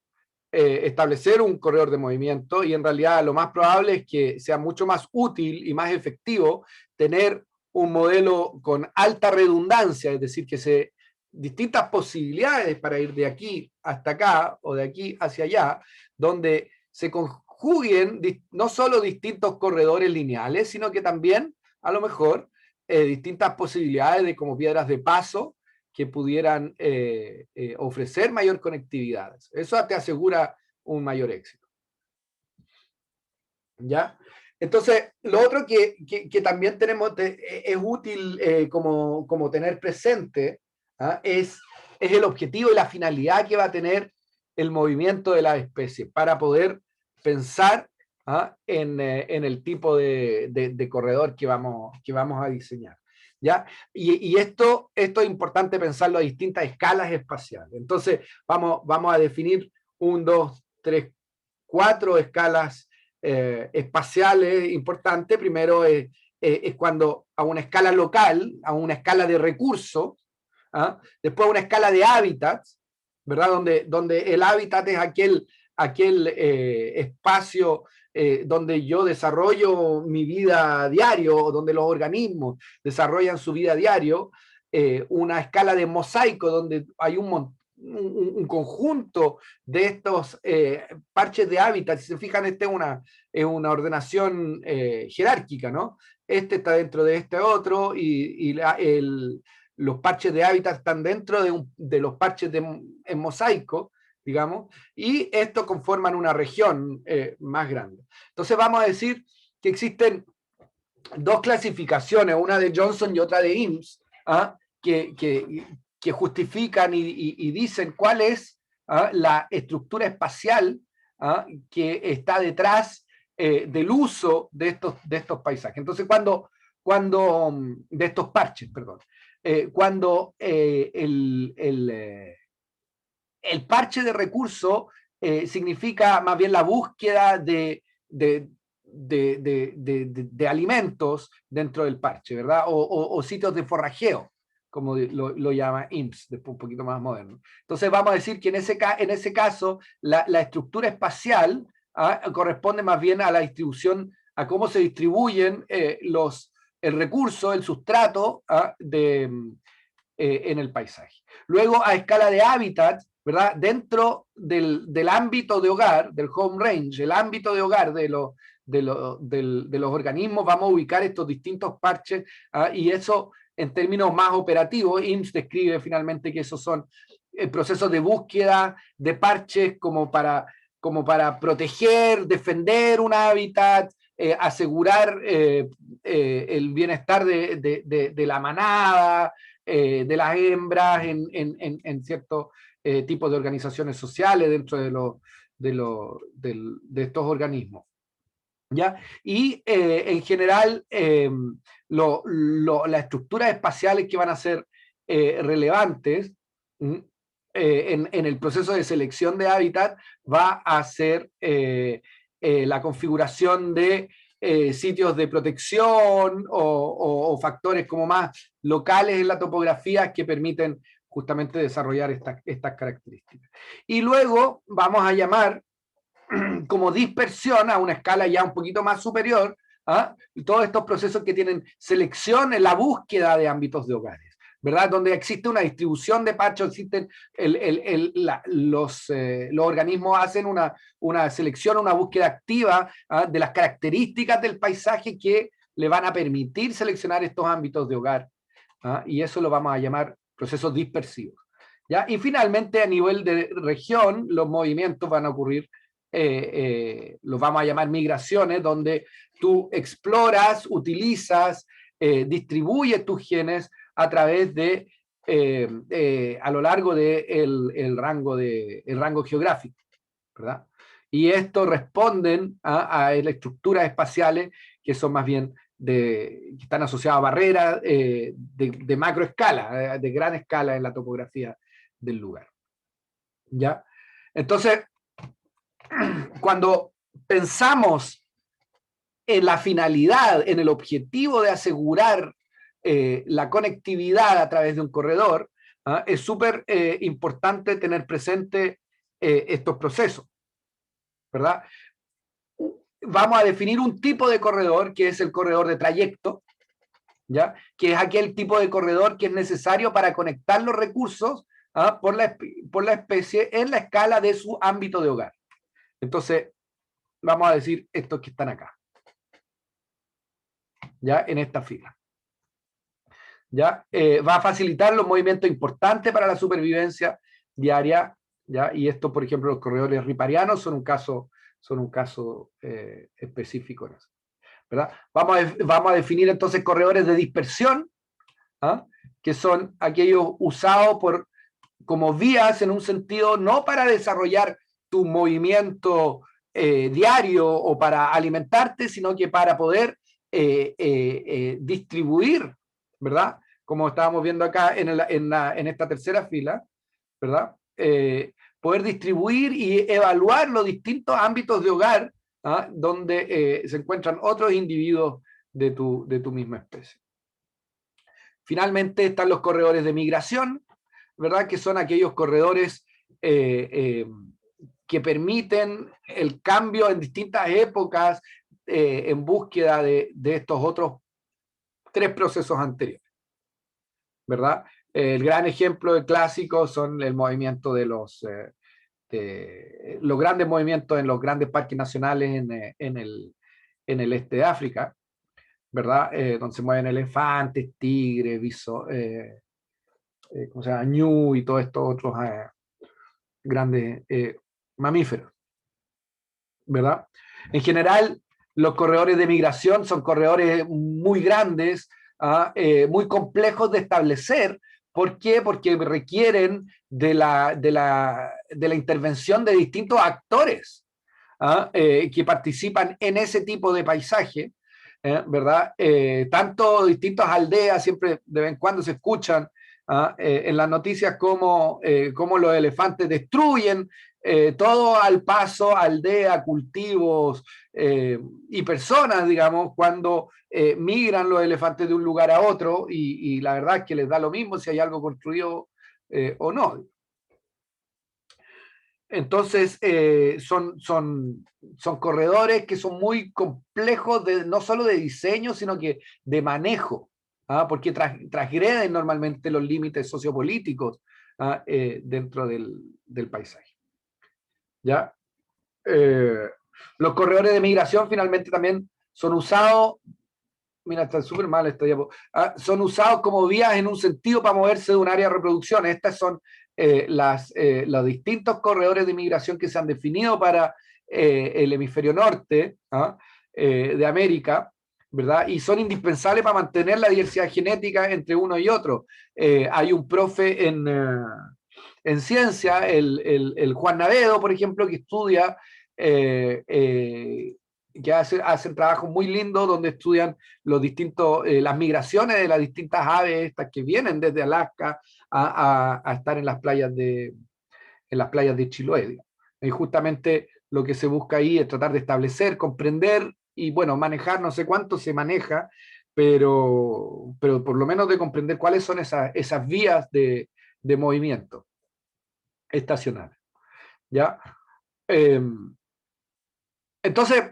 establecer un corredor de movimiento, y en realidad lo más probable es que sea mucho más útil y más efectivo tener un modelo con alta redundancia, es decir, que distintas posibilidades para ir de aquí hasta acá o de aquí hacia allá, donde se conjuguen no solo distintos corredores lineales, sino que también, a lo mejor, distintas posibilidades de como piedras de paso que pudieran ofrecer mayor conectividad. Eso te asegura un mayor éxito. ¿Ya? Entonces, lo otro que también es útil como tener presente es el objetivo y la finalidad que va a tener el movimiento de la especie para poder pensar en el tipo de corredor que vamos a diseñar. ¿Ya? Y esto es importante pensarlo a distintas escalas espaciales. Entonces, vamos a definir 1, 2, 3, 4 escalas espaciales importantes. Primero es cuando a una escala local, a una escala de recursos, después a una escala de hábitats, ¿verdad? Donde el hábitat es aquel espacio donde yo desarrollo mi vida diario, donde los organismos desarrollan su vida diario, una escala de mosaico donde hay un conjunto de estos parches de hábitat. Si se fijan, esta es una ordenación jerárquica, ¿no? Este está dentro de este otro, y los parches de hábitat están dentro de los parches en mosaico, digamos, y estos conforman una región más grande. Entonces vamos a decir que existen dos clasificaciones, una de Johnson y otra de IMSS, que justifican y dicen cuál es la estructura espacial que está detrás del uso de estos paisajes. Entonces, de estos parches, perdón. Cuando el parche de recurso significa más bien la búsqueda de alimentos dentro del parche, ¿verdad? O sitios de forrajeo, como lo llama IMSS, después un poquito más moderno. Entonces vamos a decir que en ese caso la estructura espacial corresponde más bien a la distribución, a cómo se distribuyen el recurso, el sustrato en el paisaje. Luego, a escala de hábitat, ¿verdad? Dentro del ámbito de hogar, del home range, el ámbito de hogar de los organismos, vamos a ubicar estos distintos parches, y eso en términos más operativos, IMSS describe finalmente que esos son procesos de búsqueda de parches como para proteger, defender un hábitat, asegurar el bienestar de la manada, de las hembras en ciertos tipos de organizaciones sociales dentro de estos organismos. ¿Ya? Y en general, las estructuras espaciales que van a ser relevantes en el proceso de selección de hábitat va a ser la configuración de sitios de protección o factores como más locales en la topografía que permiten justamente desarrollar estas características. Y luego vamos a llamar como dispersión a una escala ya un poquito más superior, todos estos procesos que tienen selección en la búsqueda de ámbitos de hogares, ¿verdad? Donde existe una distribución de parches, existen los organismos hacen una selección, una búsqueda activa de las características del paisaje que le van a permitir seleccionar estos ámbitos de hogar, y eso lo vamos a llamar procesos dispersivos. ¿ya? Y finalmente, a nivel de región, los movimientos van a ocurrir, los vamos a llamar migraciones, donde tú exploras, utilizas, distribuyes tus genes a través de, a lo largo del el rango geográfico, ¿verdad? Y esto responden a estructuras espaciales que son más bien que están asociadas a barreras de macroescala, de gran escala en la topografía del lugar. ¿Ya? Entonces, cuando pensamos en la finalidad, en el objetivo de asegurar la conectividad a través de un corredor, es súper importante tener presente estos procesos, ¿verdad? Vamos a definir un tipo de corredor, que es el corredor de trayecto, ¿ya? Que es aquel tipo de corredor que es necesario para conectar los recursos por la especie en la escala de su ámbito de hogar. Entonces, vamos a decir estos que están acá, ¿ya? En esta fila. ¿Ya? Va a facilitar los movimientos importantes para la supervivencia diaria, ¿ya? Y esto, por ejemplo, los corredores riparianos son un caso específico en eso, ¿verdad? Vamos a definir entonces corredores de dispersión, que son aquellos usados como vías en un sentido no para desarrollar tu movimiento diario o para alimentarte, sino que para poder distribuir, ¿verdad? Como estábamos viendo acá en esta tercera fila, ¿verdad? Poder distribuir y evaluar los distintos ámbitos de hogar donde se encuentran otros individuos de tu misma especie. Finalmente están los corredores de migración, ¿verdad? Que son aquellos corredores que permiten el cambio en distintas épocas en búsqueda de estos otros tres procesos anteriores, ¿verdad? El gran ejemplo clásico son el movimiento de los grandes movimientos en los grandes parques nacionales en el este de África, ¿verdad? Donde se mueven elefantes, tigres, ¿cómo se llama? Ñu y todos estos otros grandes mamíferos, ¿verdad? En general, los corredores de migración son corredores muy grandes, muy complejos de establecer. ¿Por qué? Porque requieren de la intervención de distintos actores que participan en ese tipo de paisaje, ¿verdad? Tanto distintas aldeas, siempre de vez en cuando se escuchan en las noticias cómo los elefantes destruyen todo al paso, aldea, cultivos y personas, digamos, cuando migran los elefantes de un lugar a otro y la verdad es que les da lo mismo si hay algo construido o no. Entonces, son corredores que son muy complejos, no solo de diseño, sino que de manejo, porque transgreden normalmente los límites sociopolíticos dentro del paisaje. ¿Ya? Los corredores de migración finalmente también son usados, mira, está súper mal esta diapo, son usados como vías en un sentido para moverse de un área de reproducción. Estas son los distintos corredores de migración que se han definido para el hemisferio norte de América, ¿verdad? Y son indispensables para mantener la diversidad genética entre uno y otro. Hay un profe en ciencia, el Juan Navedo, por ejemplo, que estudia, que hacen trabajos muy lindos donde estudian las migraciones de las distintas aves estas que vienen desde Alaska a estar en las playas de Chiloé. Y justamente lo que se busca ahí es tratar de establecer, comprender y, bueno, manejar, no sé cuánto se maneja, pero por lo menos de comprender cuáles son esas vías de movimiento estacional. ¿Ya? Entonces,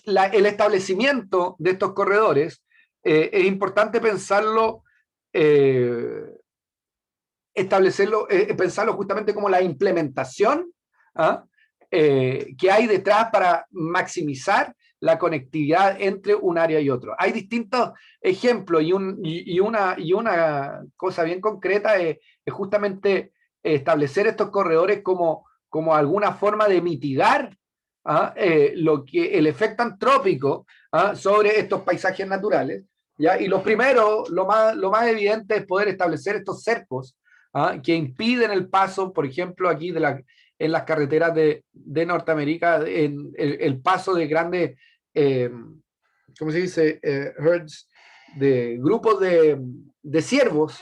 el establecimiento de estos corredores es importante pensarlo, pensarlo justamente como la implementación que hay detrás para maximizar la conectividad entre un área y otro. Hay distintos ejemplos y una cosa bien concreta es justamente establecer estos corredores como alguna forma de mitigar el efecto antrópico sobre estos paisajes naturales, ¿ya? Y lo primero, lo más evidente es poder establecer estos cercos que impiden el paso, por ejemplo, aquí en las carreteras de Norteamérica, en el paso de grandes, ¿cómo se dice? Herds, de grupos de ciervos,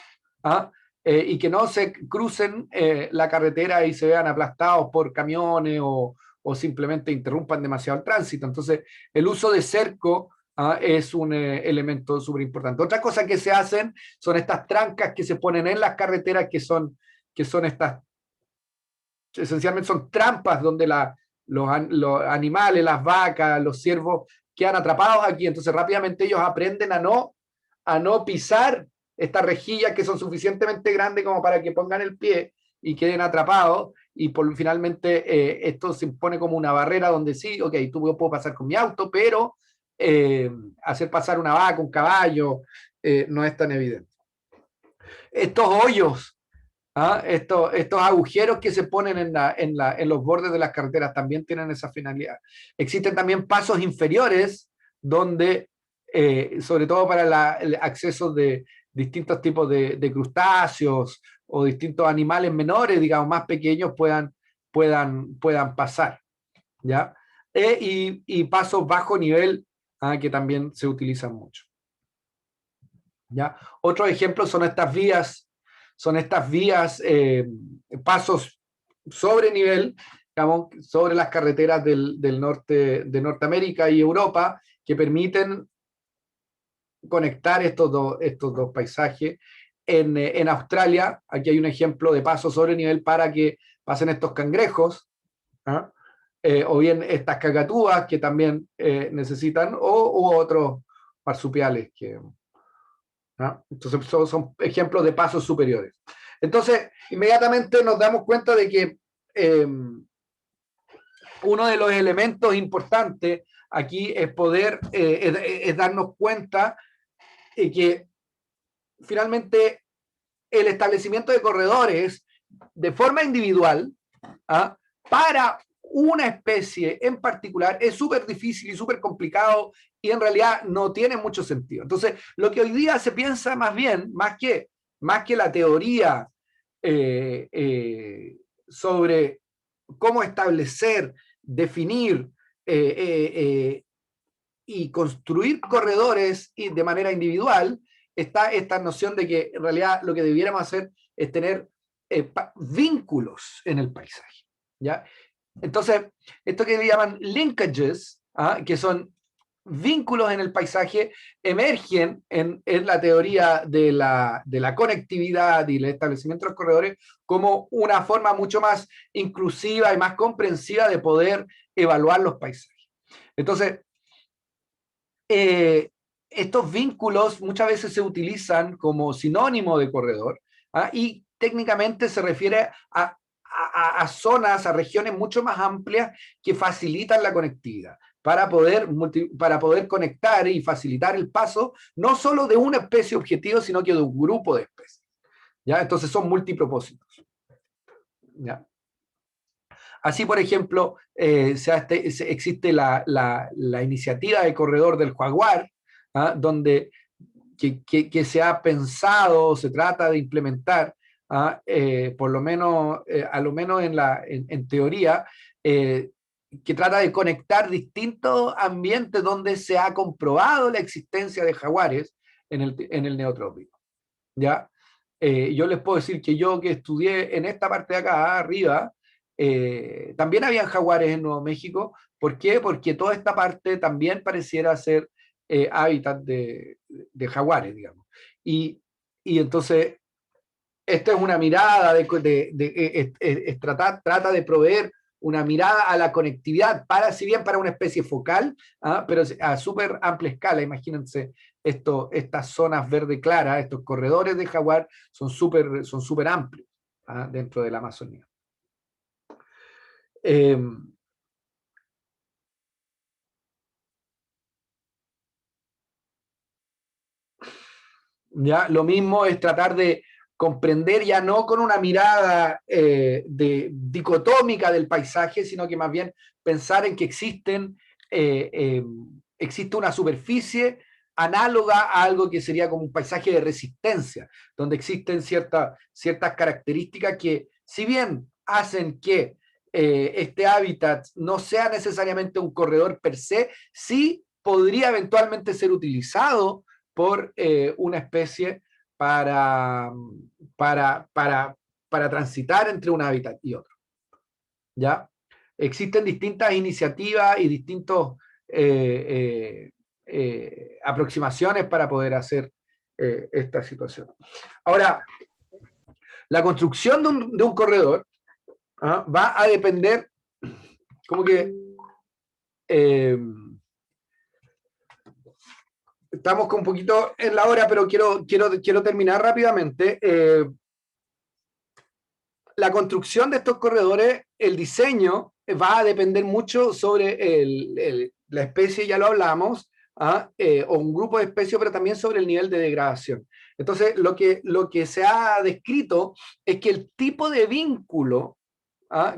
y que no se crucen la carretera y se vean aplastados por camiones o simplemente interrumpan demasiado el tránsito. Entonces, el uso de cerco es un elemento súper importante. Otra cosa que se hacen son estas trancas que se ponen en las carreteras, que son estas, esencialmente son trampas donde los animales, las vacas, los ciervos quedan atrapados aquí. Entonces, rápidamente ellos aprenden a no pisar estas rejillas que son suficientemente grandes como para que pongan el pie y queden atrapados, y finalmente esto se impone como una barrera donde sí, ok, tú puedo pasar con mi auto, pero hacer pasar una vaca, un caballo, no es tan evidente. Estos hoyos, estos agujeros que se ponen en los bordes de las carreteras también tienen esa finalidad. Existen también pasos inferiores donde, sobre todo para el acceso de distintos tipos de crustáceos o distintos animales menores, digamos, más pequeños, puedan pasar, ¿ya? Y pasos bajo nivel, que también se utilizan mucho, ¿ya? Otros ejemplos son estas vías, pasos sobre nivel, digamos, sobre las carreteras del norte de Norteamérica y Europa, que permiten conectar estos dos paisajes. En Australia, aquí hay un ejemplo de paso sobre nivel para que pasen estos cangrejos, o bien estas cacatúas que también necesitan, u otros marsupiales. Entonces son ejemplos de pasos superiores. Entonces, inmediatamente nos damos cuenta de que uno de los elementos importantes aquí es es darnos cuenta que finalmente el establecimiento de corredores de forma individual para una especie en particular es súper difícil y súper complicado, y en realidad no tiene mucho sentido. Entonces, lo que hoy día se piensa más bien, más que la teoría sobre cómo establecer, definir y construir corredores de manera individual, está esta noción de que en realidad lo que debiéramos hacer es tener vínculos en el paisaje, ¿ya? Entonces, esto que le llaman linkages, que son vínculos en el paisaje, emergen en la teoría de la conectividad y el establecimiento de los corredores como una forma mucho más inclusiva y más comprensiva de poder evaluar los paisajes. Entonces, estos vínculos muchas veces se utilizan como sinónimo de corredor, y técnicamente se refiere a zonas, a regiones mucho más amplias que facilitan la conectividad para poder conectar y facilitar el paso no solo de una especie objetivo, sino que de un grupo de especies, ¿ya? Entonces son multipropósitos, ¿ya? Así, por ejemplo, existe la iniciativa de corredor del jaguar, donde que se ha pensado, se trata de implementar, por lo menos, a lo menos en teoría, que trata de conectar distintos ambientes donde se ha comprobado la existencia de jaguares en el neotrópico, ¿ya? Yo les puedo decir que yo, que estudié en esta parte de acá arriba, también habían jaguares en Nuevo México. ¿Por qué? Porque toda esta parte también pareciera ser hábitat de jaguares, digamos. Y entonces, esta es una mirada trata de proveer una mirada a la conectividad, si bien para una especie focal, pero a súper amplia escala. Imagínense estas zonas verde clara, estos corredores de jaguar son súper amplios dentro de la Amazonía. Ya, lo mismo es tratar de comprender ya no con una mirada dicotómica del paisaje, sino que más bien pensar en que existe una superficie análoga a algo que sería como un paisaje de resistencia, donde existen ciertas características que, si bien hacen que este hábitat no sea necesariamente un corredor per se, sí podría eventualmente ser utilizado por una especie para transitar entre un hábitat y otro. ¿Ya? Existen distintas iniciativas y distintos aproximaciones para poder hacer esta situación. Ahora, la construcción de un corredor va a depender, como que estamos con un poquito en la hora, pero quiero terminar rápidamente. La construcción de estos corredores, el diseño, va a depender mucho sobre la especie, ya lo hablamos, o un grupo de especies, pero también sobre el nivel de degradación. Entonces, lo que se ha descrito es que el tipo de vínculo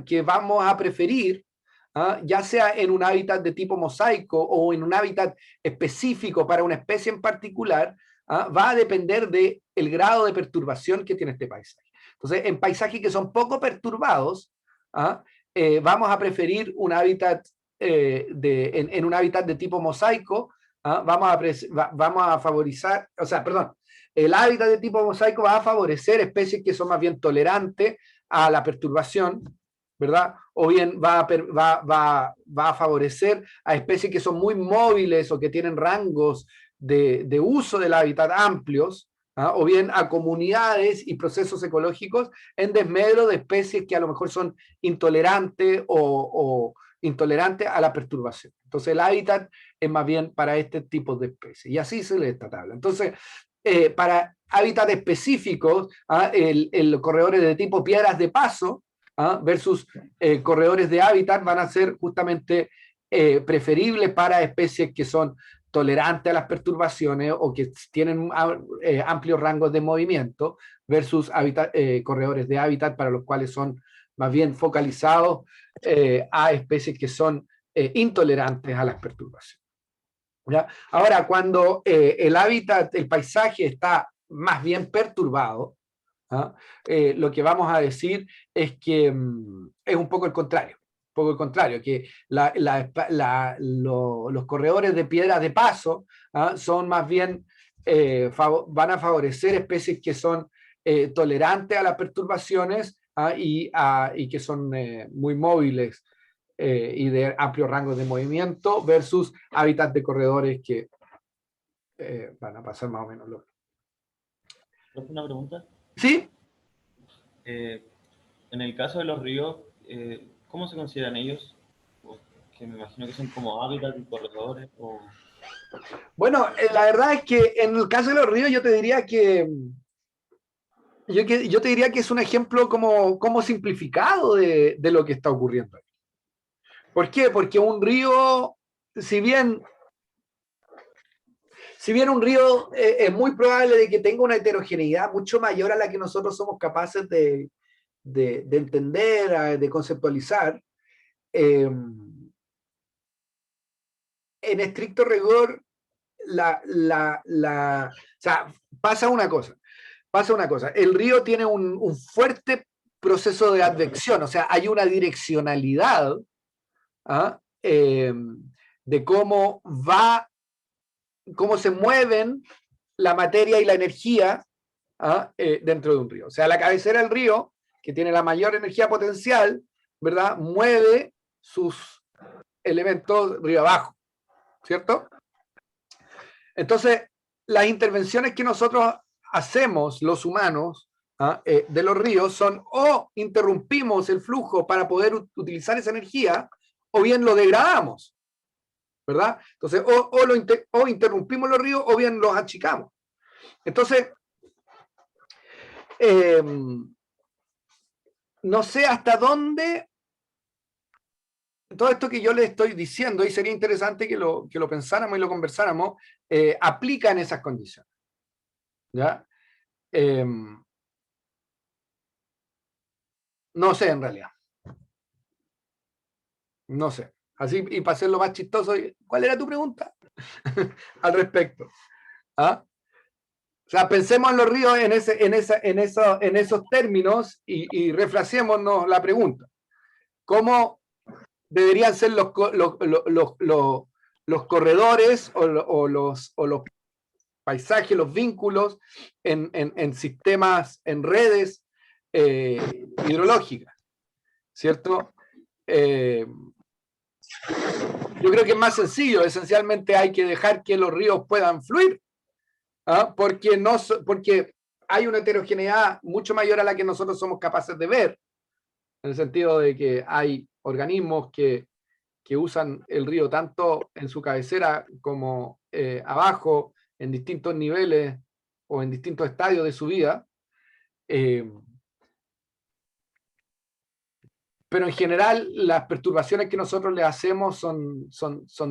que vamos a preferir, ya sea en un hábitat de tipo mosaico o en un hábitat específico para una especie en particular, va a depender del grado de perturbación que tiene este paisaje. Entonces, en paisajes que son poco perturbados, vamos a preferir un hábitat en un hábitat de tipo mosaico, vamos a favorizar, o sea, perdón, el hábitat de tipo mosaico va a favorecer especies que son más bien tolerantes a la perturbación, ¿verdad? O bien va a favorecer a especies que son muy móviles o que tienen rangos de uso del hábitat amplios, o bien a comunidades y procesos ecológicos en desmedro de especies que a lo mejor son intolerantes o intolerantes a la perturbación. Entonces el hábitat es más bien para este tipo de especies. Y así se lee esta tabla. Entonces, para hábitats específicos, los corredores de tipo piedras de paso versus corredores de hábitat van a ser justamente preferibles para especies que son tolerantes a las perturbaciones o que tienen amplios rangos de movimiento versus corredores de hábitat para los cuales son más bien focalizados a especies que son intolerantes a las perturbaciones. ¿Ya? Ahora, cuando el hábitat, el paisaje está más bien perturbado, lo que vamos a decir es que es un poco el contrario. Que los corredores de piedras de paso son más bien, van a favorecer especies que son tolerantes a las perturbaciones y que son muy móviles y de amplios rangos de movimiento versus hábitats de corredores que van a pasar más o menos lo mismo. ¿Una pregunta? ¿Sí? En el caso de los ríos, ¿cómo se consideran ellos? Que me imagino que son como hábitats y corredores. Bueno, la verdad es que en el caso de los ríos yo te diría que es un ejemplo como simplificado de lo que está ocurriendo. ¿Por qué? Porque un río, si bien un río es muy probable de que tenga una heterogeneidad mucho mayor a la que nosotros somos capaces de entender, de conceptualizar, en estricto rigor, o sea, pasa una cosa. El río tiene un fuerte proceso de advección, o sea, hay una direccionalidad de cómo se mueven la materia y la energía dentro de un río. O sea, la cabecera del río, que tiene la mayor energía potencial, ¿verdad?, mueve sus elementos río abajo, ¿cierto? Entonces, las intervenciones que nosotros hacemos, los humanos, de los ríos son o interrumpimos el flujo para poder utilizar esa energía, o bien lo degradamos, ¿verdad? Entonces, o interrumpimos los ríos o bien los achicamos. Entonces, no sé hasta dónde todo esto que yo le estoy diciendo, y sería interesante que lo pensáramos y lo conversáramos, aplica en esas condiciones. ¿Ya? No sé, en realidad. No sé. Así, y para hacerlo más chistoso, ¿cuál era tu pregunta al respecto? ¿Ah? O sea, pensemos en los ríos en esos términos y refraseémonos la pregunta. ¿Cómo deberían ser los corredores o los paisajes, los vínculos en sistemas, en redes hidrológicas? ¿Cierto? Yo creo que es más sencillo. Esencialmente hay que dejar que los ríos puedan fluir. ¿Ah? Porque hay una heterogeneidad mucho mayor a la que nosotros somos capaces de ver, en el sentido de que hay organismos que usan el río tanto en su cabecera como abajo, en distintos niveles o en distintos estadios de su vida. Pero en general las perturbaciones que nosotros le hacemos son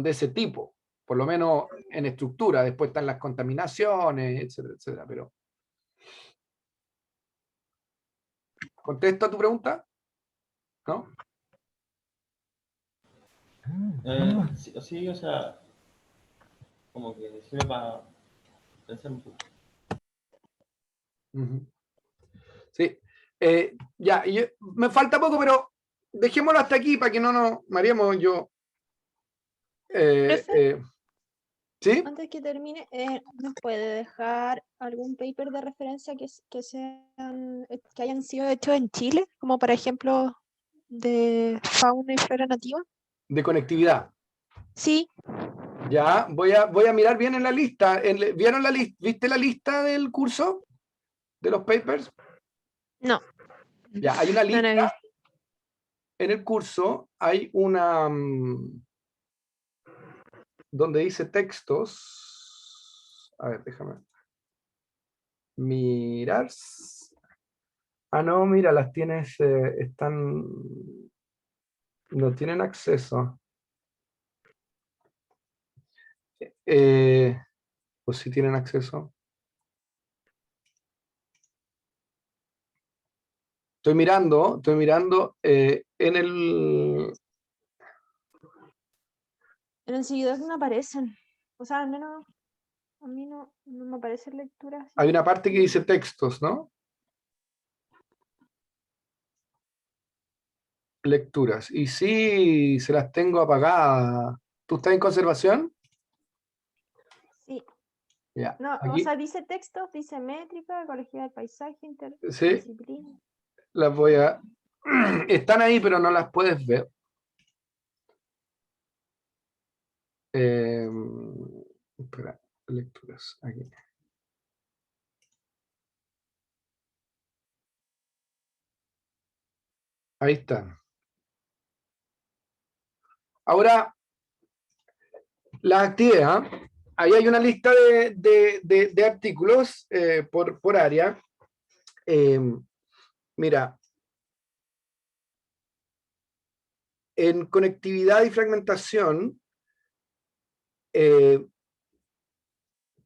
de ese tipo, por lo menos en estructura. Después están las contaminaciones, etcétera, etcétera. Pero ¿contesto a tu pregunta? ¿No? Sí, o sea, como que sirve para pensar un poco. Uh-huh. Sí. Ya, me falta poco, pero dejémoslo hasta aquí para que no nos mareemos. ¿Sí? Antes que termine, ¿nos puede dejar algún paper de referencia que hayan sido hechos en Chile? Como por ejemplo de fauna y flora nativa. De conectividad. Sí. Ya, voy a mirar bien en la lista. ¿Vieron la lista? ¿Viste la lista del curso? ¿De los papers? No. Ya, hay una No la he lista. visto. En el curso hay una donde dice textos. A ver, déjame mirar. Ah, no, mira, las tienes, no tienen acceso. Pues sí tienen acceso. Estoy mirando en el... En el seguidor no aparecen. O sea, al menos a mí no me aparecen lecturas. Hay una parte que dice textos, ¿no? Lecturas. Y sí, se las tengo apagadas. ¿Tú estás en conservación? Sí. Ya. No, Aquí, o sea, dice textos, dice métrica, ecología del paisaje, sí, interdisciplina. las voy a... Están ahí, pero no las puedes ver. Espera, lecturas, aquí. Ahí está. Ahora, la actividad, ahí hay una lista de artículos por área. Mira, en conectividad y fragmentación,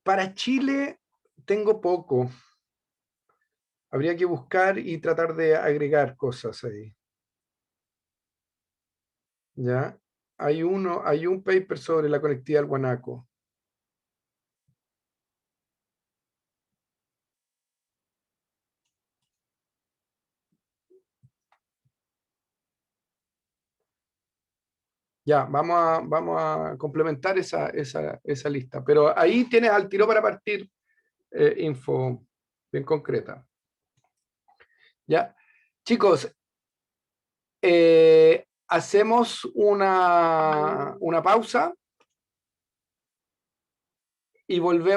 para Chile tengo poco. Habría que buscar y tratar de agregar cosas ahí. ¿Ya? Hay un paper sobre la conectividad del guanaco. Ya, vamos a complementar esa lista. Pero ahí tienes al tiro para partir info bien concreta. Ya. Chicos, hacemos una pausa y volvemos.